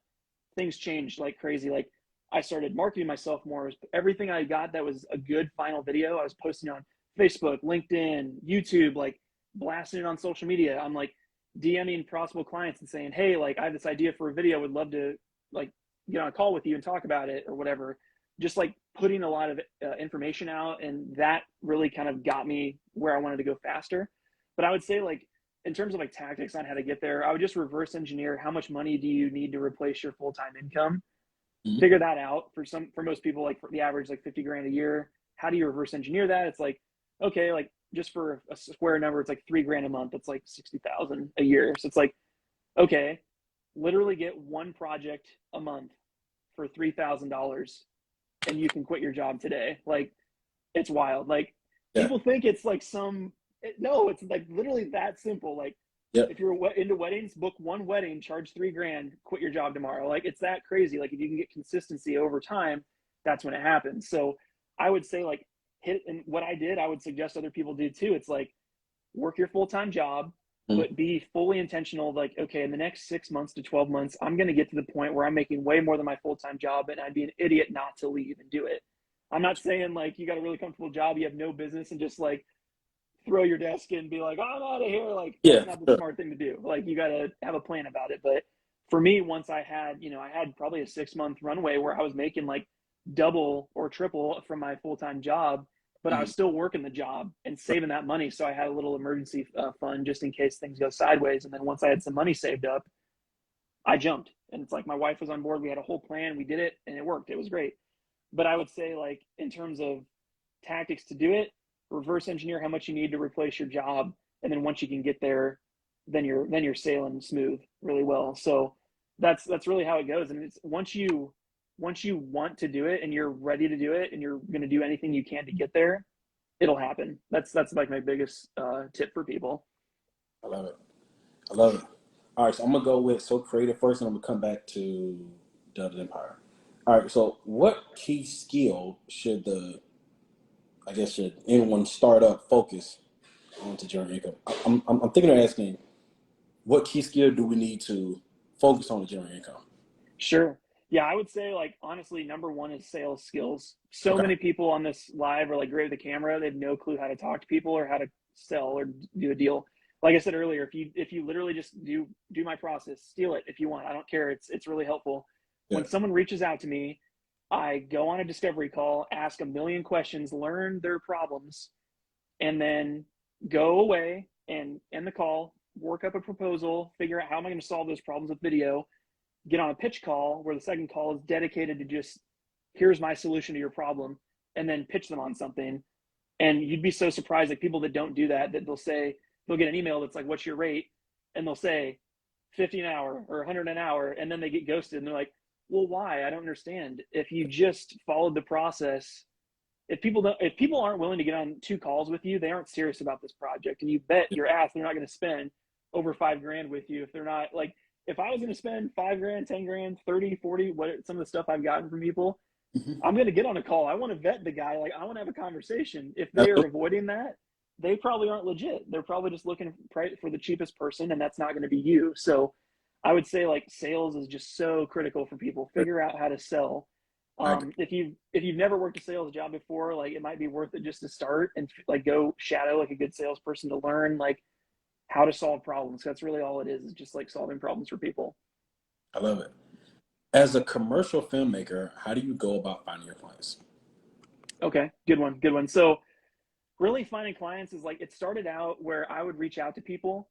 things changed like crazy. Like, I started marketing myself more. Everything I got that was a good final video, I was posting on Facebook, LinkedIn, YouTube, like blasting it on social media. I'm like DMing possible clients and saying, hey, like I have this idea for a video, would love to like get on a call with you and talk about it or whatever. Just like putting a lot of information out, and that really kind of got me where I wanted to go faster. But I would say, like, in terms of like tactics on how to get there, I would just reverse engineer how much money do you need to replace your full-time income. Mm-hmm. Figure that out. For most people, like for the average, like 50 grand a year. How do you reverse engineer that? It's like, okay, like just for a square number, it's like 3 grand a month. It's like 60,000 a year. So it's like, okay, literally get one project a month for $3,000 and you can quit your job today. Like, it's wild. Like, people think it's like no, it's like literally that simple. Like, if you're into weddings, book one wedding, charge 3 grand, quit your job tomorrow. Like, it's that crazy. Like, if you can get consistency over time, that's when it happens. So I would say, like, and what I did, I would suggest other people do too. It's like, work your full-time job, but be fully intentional. Like, okay, in the next 6 months to 12 months, I'm going to get to the point where I'm making way more than my full-time job, and I'd be an idiot not to leave and do it. I'm not saying like you got a really comfortable job, you have no business, and just like throw your desk and be like, oh, I'm out of here. Like, that's not the smart thing to do. Like, you got to have a plan about it. But for me, once I had, I had probably a 6-month runway where I was making like double or triple from my full-time job, but I was still working the job and saving that money. So I had a little emergency fund just in case things go sideways. And then once I had some money saved up, I jumped. And it's like my wife was on board. We had a whole plan. We did it and it worked. It was great. But I would say, like, in terms of tactics to do it, reverse engineer how much you need to replace your job. And then once you can get there, then you're sailing smooth really well. So that's really how it goes. And it's once you want to do it and you're ready to do it and you're going to do anything you can to get there, it'll happen. That's like my biggest tip for people. I love it. I love it. All right, so I'm gonna go with So Creative first, and I'm gonna come back to Dove Empire. All right, so what key skill should anyone startup focus on to generate income? I'm thinking of asking, what key skill do we need to focus on to generate income? Sure. Yeah, I would say, like, honestly, number one is sales skills. So many people on this live are like great with the camera. They have no clue how to talk to people or how to sell or do a deal. Like I said earlier, if you literally just do my process, steal it if you want. I don't care. It's really helpful. When someone reaches out to me, I go on a discovery call, ask a million questions, learn their problems, and then go away and end the call, work up a proposal, figure out how am I going to solve those problems with video, get on a pitch call where the second call is dedicated to just, here's my solution to your problem, and then pitch them on something. And you'd be so surprised, like, people that don't do that they'll get an email that's like, what's your rate? And they'll say 50 an hour or 100 an hour. And then they get ghosted and they're like, well, why? I don't understand. If you just followed the process, if people aren't willing to get on 2 calls with you, they aren't serious about this project. And you bet your ass they're not going to spend over 5 grand with you if they're not. Like, if I was going to spend 5 grand, 10 grand, 30, 40, some of the stuff I've gotten from people, I'm going to get on a call. I want to vet the guy. Like, I want to have a conversation. If they are avoiding that, they probably aren't legit. They're probably just looking for the cheapest person, and that's not going to be you. So I would say, like, sales is just so critical for people. Figure out how to sell. If you've never worked a sales job before, like, it might be worth it just to start and like go shadow like a good salesperson to learn like how to solve problems. That's really all it is just like solving problems for people. I love it. As a commercial filmmaker, how do you go about finding your clients? Okay, good one. So really finding clients is like, it started out where I would reach out to people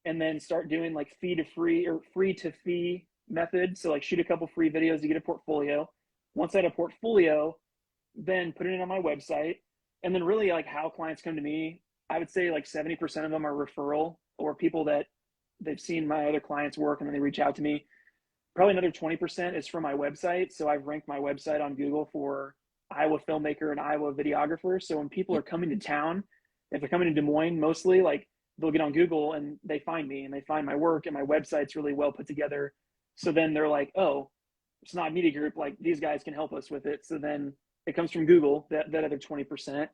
and then start doing like fee to free or free to fee method. So like shoot a couple free videos to get a portfolio. Once I had a portfolio, then put it on my website. And then really like how clients come to me, I would say like 70% of them are referral or people that they've seen my other clients work and then they reach out to me. Probably another 20% is from my website. So I've ranked my website on Google for Iowa Filmmaker and Iowa Videographer. So when people are coming to town, if they're coming to Des Moines mostly, like they'll get on Google and they find me and they find my work and my website's really well put together. So then they're like, oh, it's not a media group. Like these guys can help us with it. So then it comes from Google, that other 20%.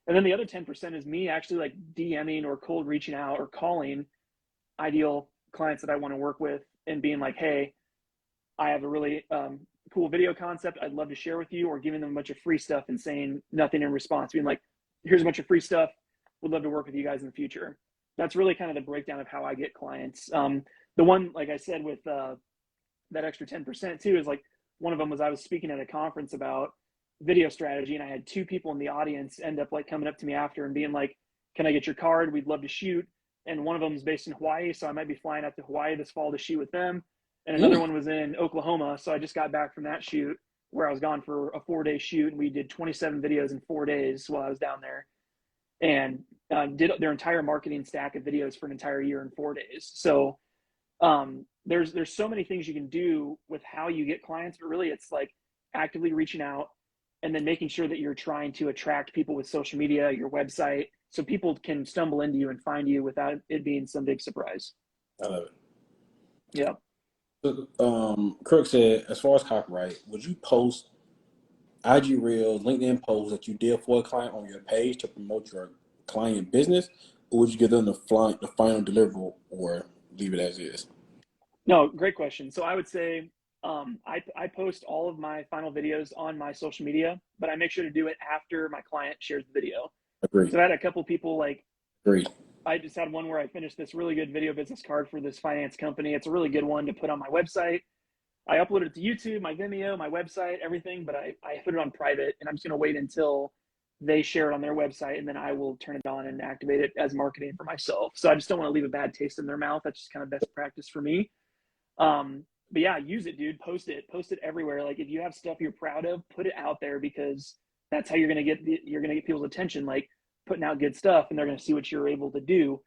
And then the other 10% is me actually like DMing or cold reaching out or calling ideal clients that I want to work with and being like, hey, I have a really cool video concept I'd love to share with you, or giving them a bunch of free stuff and saying nothing in response, being like, here's a bunch of free stuff. Would love to work with you guys in the future. That's really kind of the breakdown of how I get clients. The one, like I said, with that extra 10% too, is like one of them was I was speaking at a conference about video strategy, and I had two people in the audience end up like coming up to me after and being like, can I get your card? We'd love to shoot. And one of them is based in Hawaii, so I might be flying out to Hawaii this fall to shoot with them. And another one was in Oklahoma, so I just got back from that shoot where I was gone for a 4-day shoot, and we did 27 videos in 4 days while I was down there, and did their entire marketing stack of videos for an entire year in 4 days. So there's so many things you can do with how you get clients, but really it's like actively reaching out and then making sure that you're trying to attract people with social media, your website, so people can stumble into you and find you without it being some big surprise. I love it. Yeah. Kirk said, as far as copyright, would you post IG Reels, LinkedIn posts that you did for a client on your page to promote your client business, or would you give them the final deliverable or leave it as is? No, great question. So I would say I post all of my final videos on my social media, but I make sure to do it after my client shares the video. Agreed. So I had a couple people like, Agreed. I just had one where I finished this really good video business card for this finance company. It's a really good one to put on my website. I uploaded it to YouTube, my Vimeo, my website, everything, but I put it on private, and I'm just going to wait until they share it on their website, and then I will turn it on and activate it as marketing for myself. So I just don't want to leave a bad taste in their mouth. That's just kind of best practice for me. But yeah, use it, dude. Post it everywhere. Like if you have stuff you're proud of, put it out there, because that's how you're going to get people's attention. Like putting out good stuff, and they're going to see what you're able to do.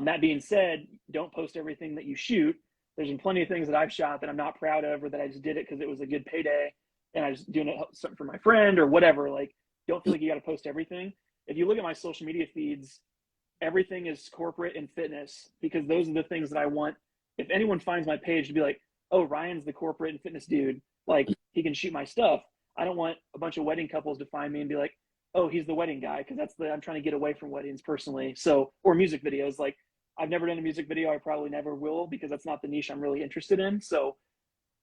That being said, don't post everything that you shoot. There's been plenty of things that I've shot that I'm not proud of, or that I just did it because it was a good payday and I was doing it something for my friend or whatever. Like, don't feel like you got to post everything. If you look at my social media feeds, everything is corporate and fitness, because those are the things that I want. If anyone finds my page to be like, oh, Ryan's the corporate and fitness dude, like he can shoot my stuff. I don't want a bunch of wedding couples to find me and be like, oh, he's the wedding guy, because I'm trying to get away from weddings personally. So, or music videos. Like, I've never done a music video. I probably never will, because that's not the niche I'm really interested in. So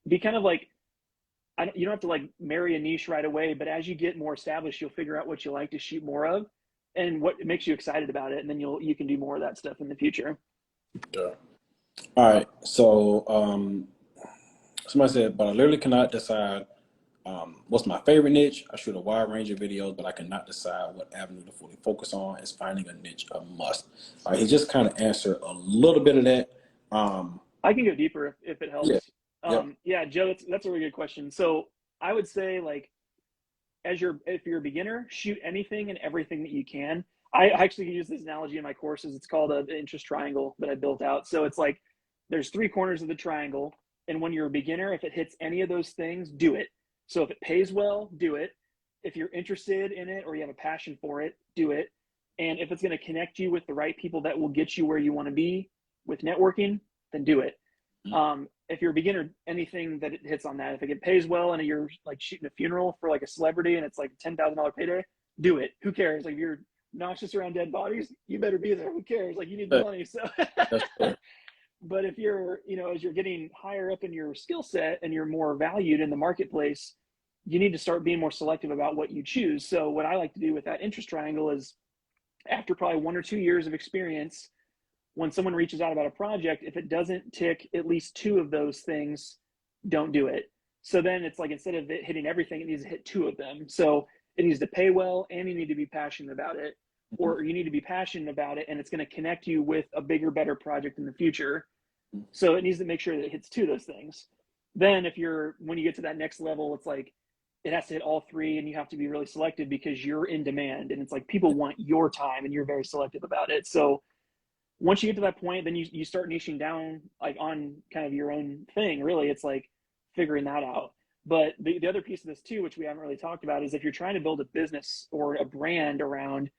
be kind of like, you don't have to like marry a niche right away, but as you get more established, you'll figure out what you like to shoot more of and what makes you excited about it. And then you can do more of that stuff in the future. Yeah. All right. So somebody said, but I literally cannot decide what's my favorite niche. I shoot a wide range of videos, but I cannot decide what avenue to fully focus on. Is finding a niche a must? All right, he just kind of answered a little bit of that. I can go deeper if it helps. Yeah, Yeah, Joe, that's a really good question. So I would say, like, if you're a beginner, shoot anything and everything that you can. I actually use this analogy in my courses. It's called an interest triangle that I built out. So it's like there's 3 corners of the triangle, and when you're a beginner, if it hits any of those things, do it. So if it pays well, do it. If you're interested in it or you have a passion for it, do it. And if it's going to connect you with the right people that will get you where you want to be with networking, then do it. If you're a beginner, anything that it hits on that, if it pays well and you're like shooting a funeral for like a celebrity and it's like a $10,000 payday, do it. Who cares? Like, if you're nauseous around dead bodies, you better be there. Who cares? Like, you need the money. So, but if you're, as you're getting higher up in your skill set and you're more valued in the marketplace, you need to start being more selective about what you choose. So what I like to do with that interest triangle is, after probably 1 or 2 years of experience, when someone reaches out about a project, if it doesn't tick at least 2 of those things, don't do it. So then it's like, instead of it hitting everything, it needs to hit 2 of them. So it needs to pay well, and you need to be passionate about it, or you need to be passionate about it and it's going to connect you with a bigger, better project in the future. So it needs to make sure that it hits 2 of those things. Then when you get to that next level, it's like, it has to hit all 3, and you have to be really selective because you're in demand, and it's like people want your time and you're very selective about it. So once you get to that point, then you start niching down like on kind of your own thing. Really, it's like figuring that out. But the other piece of this too, which we haven't really talked about, is if you're trying to build a business or a brand around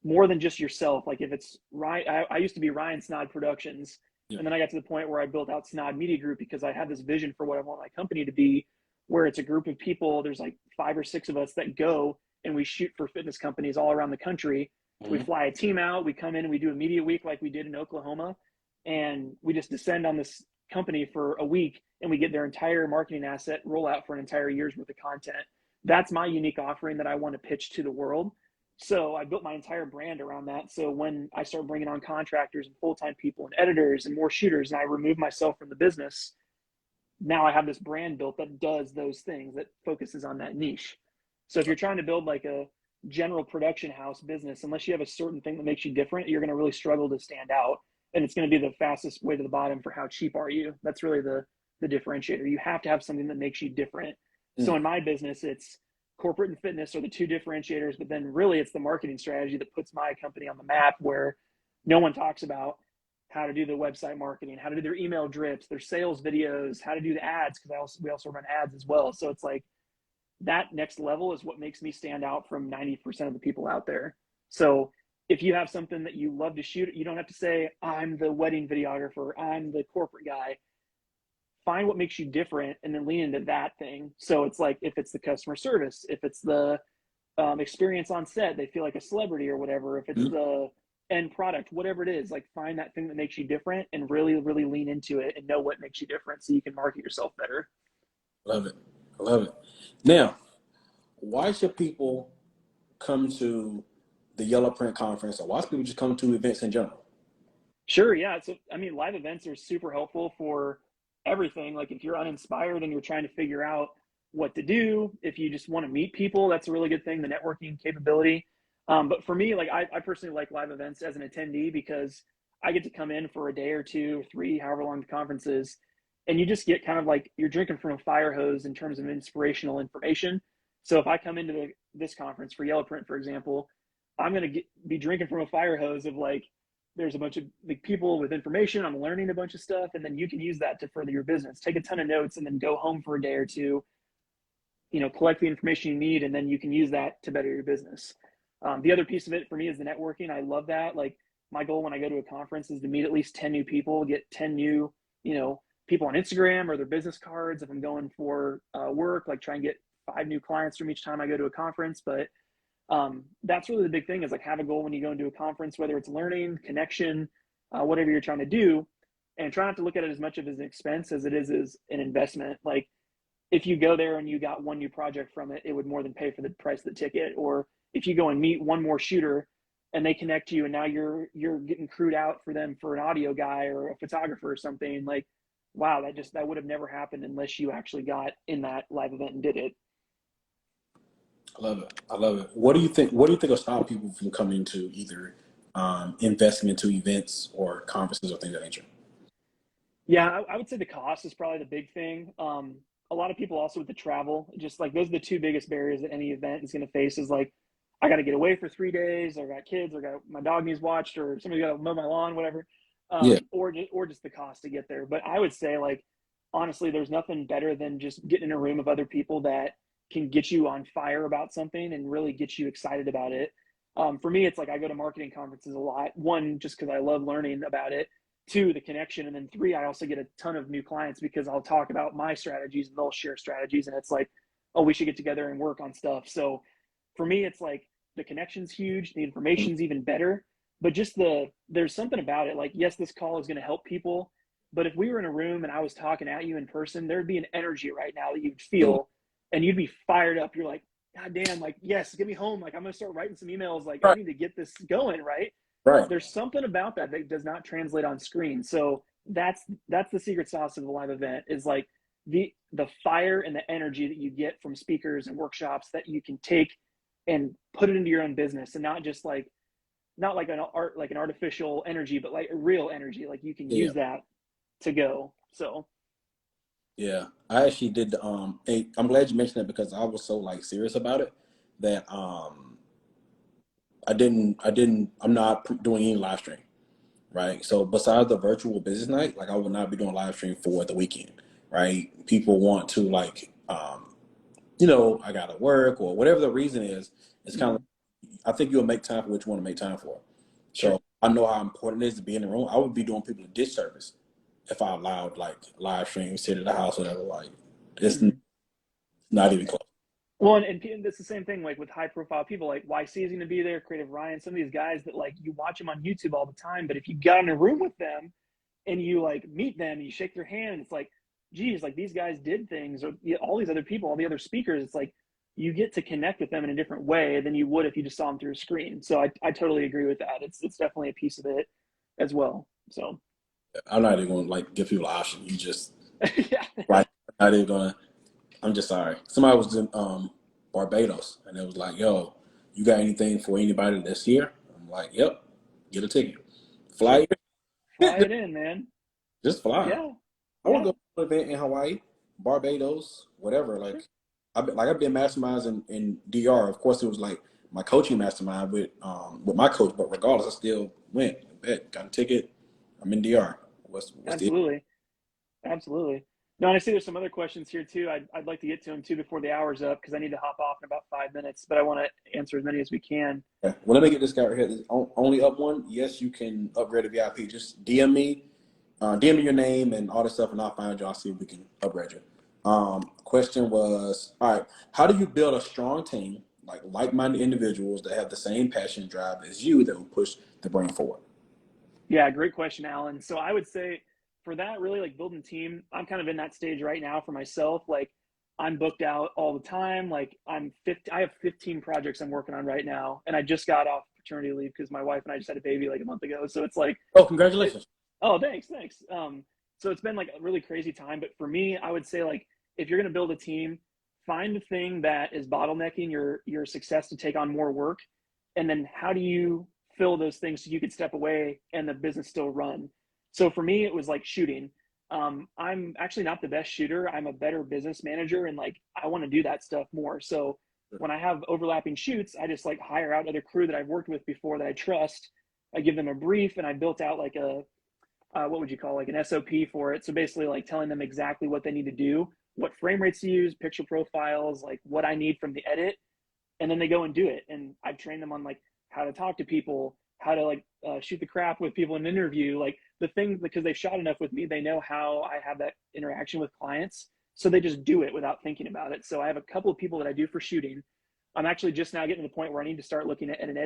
more than just yourself. Like, if it's Ryan, I used to be Ryan Snod Productions, and then I got to the point where I built out Snod Media Group because I had this vision for what I want my company to be, where it's a group of people. There's like 5 or 6 of us that go and we shoot for fitness companies all around the country. We fly a team out, we come in and we do a media week like we did in Oklahoma, and we just descend on this company for a week and we get their entire marketing asset roll out for an entire year's worth of content. That's my unique offering that I want to pitch to the world. So I built my entire brand around that. So when I start bringing on contractors and full-time people and editors and more shooters, and I remove myself from the business, now I have this brand built that does those things, that focuses on that niche. So if you're trying to build like a general production house business, unless you have a certain thing that makes you different, you're going to really struggle to stand out. And it's going to be the fastest way to the bottom for how cheap are you. That's really the differentiator. You have to have something that makes you different. So in my business, it's corporate and fitness are the two differentiators, but then really it's the marketing strategy that puts my company on the map, where no one talks about how to do the website marketing, how to do their email drips, their sales videos, how to do the ads, because we also run ads as well. So it's like that next level is what makes me stand out from 90% of the people out there. So if you have something that you love to shoot, you don't have to say, I'm the wedding videographer, I'm the corporate guy. Find what makes you different and then lean into that thing. So it's like, if it's the customer service, if it's the experience on set, they feel like a celebrity or whatever, if it's the end product, whatever it is, like find that thing that makes you different and really, really lean into it and know what makes you different so you can market yourself better. Love it. I love it. Now, why should people come to the Yellow Print Conference, or why should people just come to events in general? Sure. Yeah. So, I mean, live events are super helpful for everything. Like if you're uninspired and you're trying to figure out what to do, if you just want to meet people, that's a really good thing, the networking capability. But for me, like I personally like live events as an attendee because I get to come in for a day or two or three, however long the conference is, and you just get kind of like you're drinking from a fire hose in terms of inspirational information. So if I come into this conference for Yellow Print, for example, I'm going to be drinking from a fire hose of like, there's a bunch of like people with information. I'm learning a bunch of stuff, and then you can use that to further your business. Take a ton of notes and then go home for a day or two, collect the information you need, and then you can use that to better your business. The other piece of it for me is the networking. I love that. Like my goal when I go to a conference is to meet at least 10 new people, get 10 new, people on Instagram or their business cards. If I'm going for work, like try and get 5 new clients from each time I go to a conference. But that's really the big thing, is like have a goal when you go into a conference, whether it's learning, connection, whatever you're trying to do, and try not to look at it as much of as an expense as it is as an investment. Like if you go there and you got one new project from it, it would more than pay for the price of the ticket. Or if you go and meet one more shooter and they connect you and now you're getting crewed out for them for an audio guy or a photographer or something, like, wow, that would have never happened unless you actually got in that live event and did it. I love it. I love it. What do you think will stop people from coming to either investing into events or conferences or things of that nature? Yeah, I would say the cost is probably the big thing. A lot of people also with the travel, just like those are the two biggest barriers that any event is going to face, is like, I got to get away for 3 days, or I got kids, or my dog needs watched, or somebody got to mow my lawn, whatever. Yeah. Or just the cost to get there. But I would say, like, honestly, there's nothing better than just getting in a room of other people that can get you on fire about something and really get you excited about it. For me, it's like I go to marketing conferences a lot. One, just because I love learning about it. 2, the connection. And then 3, I also get a ton of new clients because I'll talk about my strategies and they'll share strategies. And it's like, oh, we should get together and work on stuff. So for me, it's like the connection's huge. The information's even better. But just there's something about it. Like, yes, this call is going to help people. But if we were in a room and I was talking at you in person, there'd be an energy right now that you'd feel and you'd be fired up. You're like, God damn, like, yes, get me home. Like, I'm going to start writing some emails. Like, I need to get this going, right? Right. There's something about that does not translate on screen. So that's the secret sauce of the live event, is like the fire and the energy that you get from speakers and workshops that you can take and put it into your own business, and not just like, not like an artificial energy, but like a real energy. Like you can use that to go. So yeah, I actually did. I'm glad you mentioned that, because I was so like serious about it that I'm not doing any live stream, right? So besides the virtual business night, like I will not be doing live stream for the weekend, right? People want to like, I gotta work or whatever the reason is. It's kind of, I think you'll make time for what you want to make time for. So I know how important it is to be in the room. I would be doing people a disservice if I allowed like live stream, sit at the house, whatever. Like it's not even close. Well, and it's the same thing like with high profile people like YC is going to be there, Creative Ryan, some of these guys that like you watch them on YouTube all the time, but if you got in a room with them and you like meet them, you shake their hand, it's like, geez, like these guys did things, or all these other people, all the other speakers, it's like you get to connect with them in a different way than you would if you just saw them through a screen. So I totally agree with that. It's definitely a piece of it as well. So I'm not even going to like give people an option. You just yeah, right. I'm not even gonna. I'm just sorry. Somebody was in Barbados, and it was like, "Yo, you got anything for anybody this year?" I'm like, "Yep, get a ticket, fly, sure. Fly it in, man. just fly." Yeah, I want yeah, to go to an event in Hawaii, Barbados, whatever. sure. I've been masterminds in DR. Of course, it was like my coaching mastermind with my coach, but regardless, I still went. Bet, got a ticket. I'm in DR. What's the Absolutely. Absolutely. No, and I see there's some other questions here too. I'd like to get to them too before the hour's up because I need to hop off in about 5 minutes, but I want to answer as many as we can. Okay. Well, let me get this guy right here. There's only up one. Yes, you can upgrade a VIP. Just DM me your name and all this stuff, and I'll find you. I'll see if we can upgrade you. Question was, all right, how do you build a strong team, like-minded individuals that have the same passion and drive as you that will push the brand forward? Yeah, great question, Alan. So I would say for that, really like building team, I'm kind of in that stage right now for myself. Like I'm booked out all the time. Like I have 15 projects I'm working on right now, and I just got off paternity leave because my wife and I just had a baby like a month ago. So it's like, Oh, it, congratulations. oh, thanks. So it's been like a really crazy time. But for me, I would say like if you're gonna build a team, find the thing that is bottlenecking your success to take on more work, and then how do you fill those things so you could step away and the business still run. So for me, it was like shooting. I'm actually not the best shooter. I'm a better business manager, and like I want to do that stuff more. So when I have overlapping shoots, I just like hire out other crew that I've worked with before that I trust. I give them a brief, and I built out like a what would you call like an SOP for it. So basically, like telling them exactly what they need to do, what frame rates to use, picture profiles, like what I need from the edit, and then they go and do it. And I've trained them on like how to talk to people, how to like shoot the crap with people in an interview, like the thing, because they've shot enough with me, they know how I have that interaction with clients. So they just do it without thinking about it. So I have a couple of people that I do for shooting. I'm actually just now getting to the point where I need to start looking at an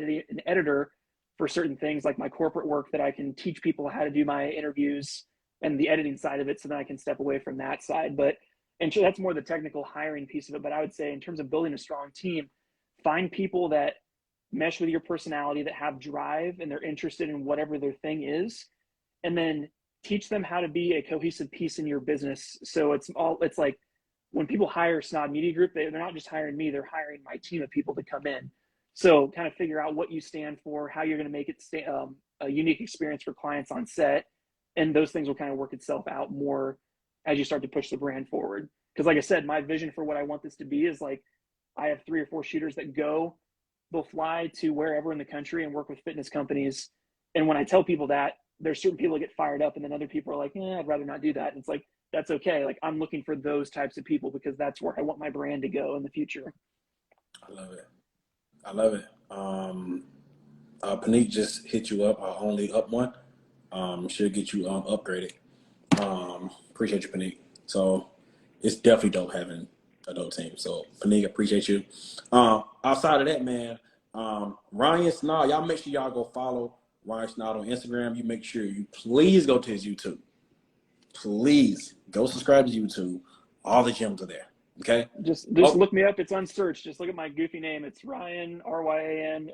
editor for certain things like my corporate work that I can teach people how to do my interviews and the editing side of it. So then I can step away from that side. But, and so that's more the technical hiring piece of it. But I would say in terms of building a strong team, find people that mesh with your personality, that have drive and they're interested in whatever their thing is, and then teach them how to be a cohesive piece in your business. So it's like when people hire Snod Media Group, they're not just hiring me, they're hiring my team of people to come in. So kind of figure out what you stand for, how you're going to make it a unique experience for clients on set, and those things will kind of work itself out more as you start to push the brand forward. Because like I said, my vision for what I want this to be is like I have 3 or 4 shooters that they'll fly to wherever in the country and work with fitness companies. And when I tell people that, there's certain people that get fired up, and then other people are like, I'd rather not do that. And it's like, that's okay. Like I'm looking for those types of people because that's where I want my brand to go in the future. I love it. I love it. Paneek just hit you up. Only up one. Should get you upgraded. Appreciate you, Paneek. So it's definitely dope having a dope team. So Paneek, appreciate you. Outside of that, man, Ryan Snod, y'all make sure y'all go follow Ryan Snod on Instagram. You make sure you please go to his YouTube. Please go subscribe to YouTube. All the gems are there. Okay. Just look me up. It's unsearched. Just look at my goofy name. It's Ryan RyanSnaadt.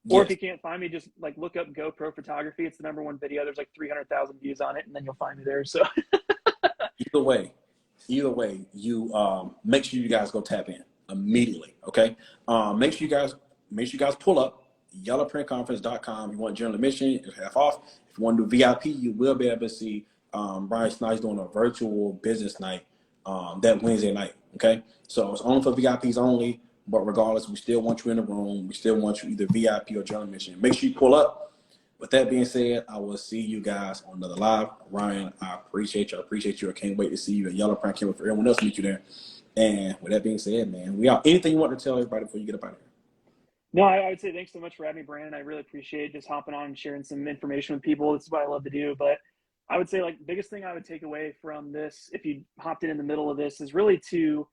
Or if Yes. you can't find me, just like look up GoPro photography. It's the #1 video. There's like 300,000 views on it, and then you'll find me there. So Either way, you make sure you guys go tap in immediately. Okay. Make sure you guys pull up yellowprintconference.com. You want general admission, it's half off. If you want to do VIP, you will be able to see Brian Snyder's doing a virtual business night that Wednesday night. Okay. So it's only for VIPs only, but regardless, we still want you in the room. We still want you either VIP or general admission. Make sure you pull up. With that being said, I will see you guys on another live. Ryan, I appreciate you. I can't wait to see you at Yellow Print. Can't wait for everyone else to meet you there. And with that being said, man, we are anything you want to tell everybody before you get up out of here? no, I would say thanks so much for having me, Brandon. I really appreciate just hopping on and sharing some information with people. This is what I love to do. But I would say like biggest thing I would take away from this, if you hopped in the middle of this, is really to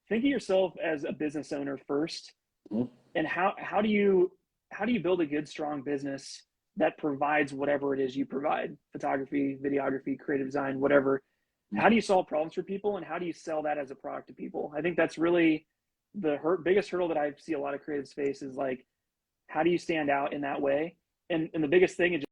think of yourself as a business owner first, Mhm. and how do you build a good, strong business that provides whatever it is you provide: photography, videography, creative design, whatever. How do you solve problems for people, and how do you sell that as a product to people? I think that's really the biggest hurdle that I see a lot of creatives face, is like, how do you stand out in that way? And the biggest thing is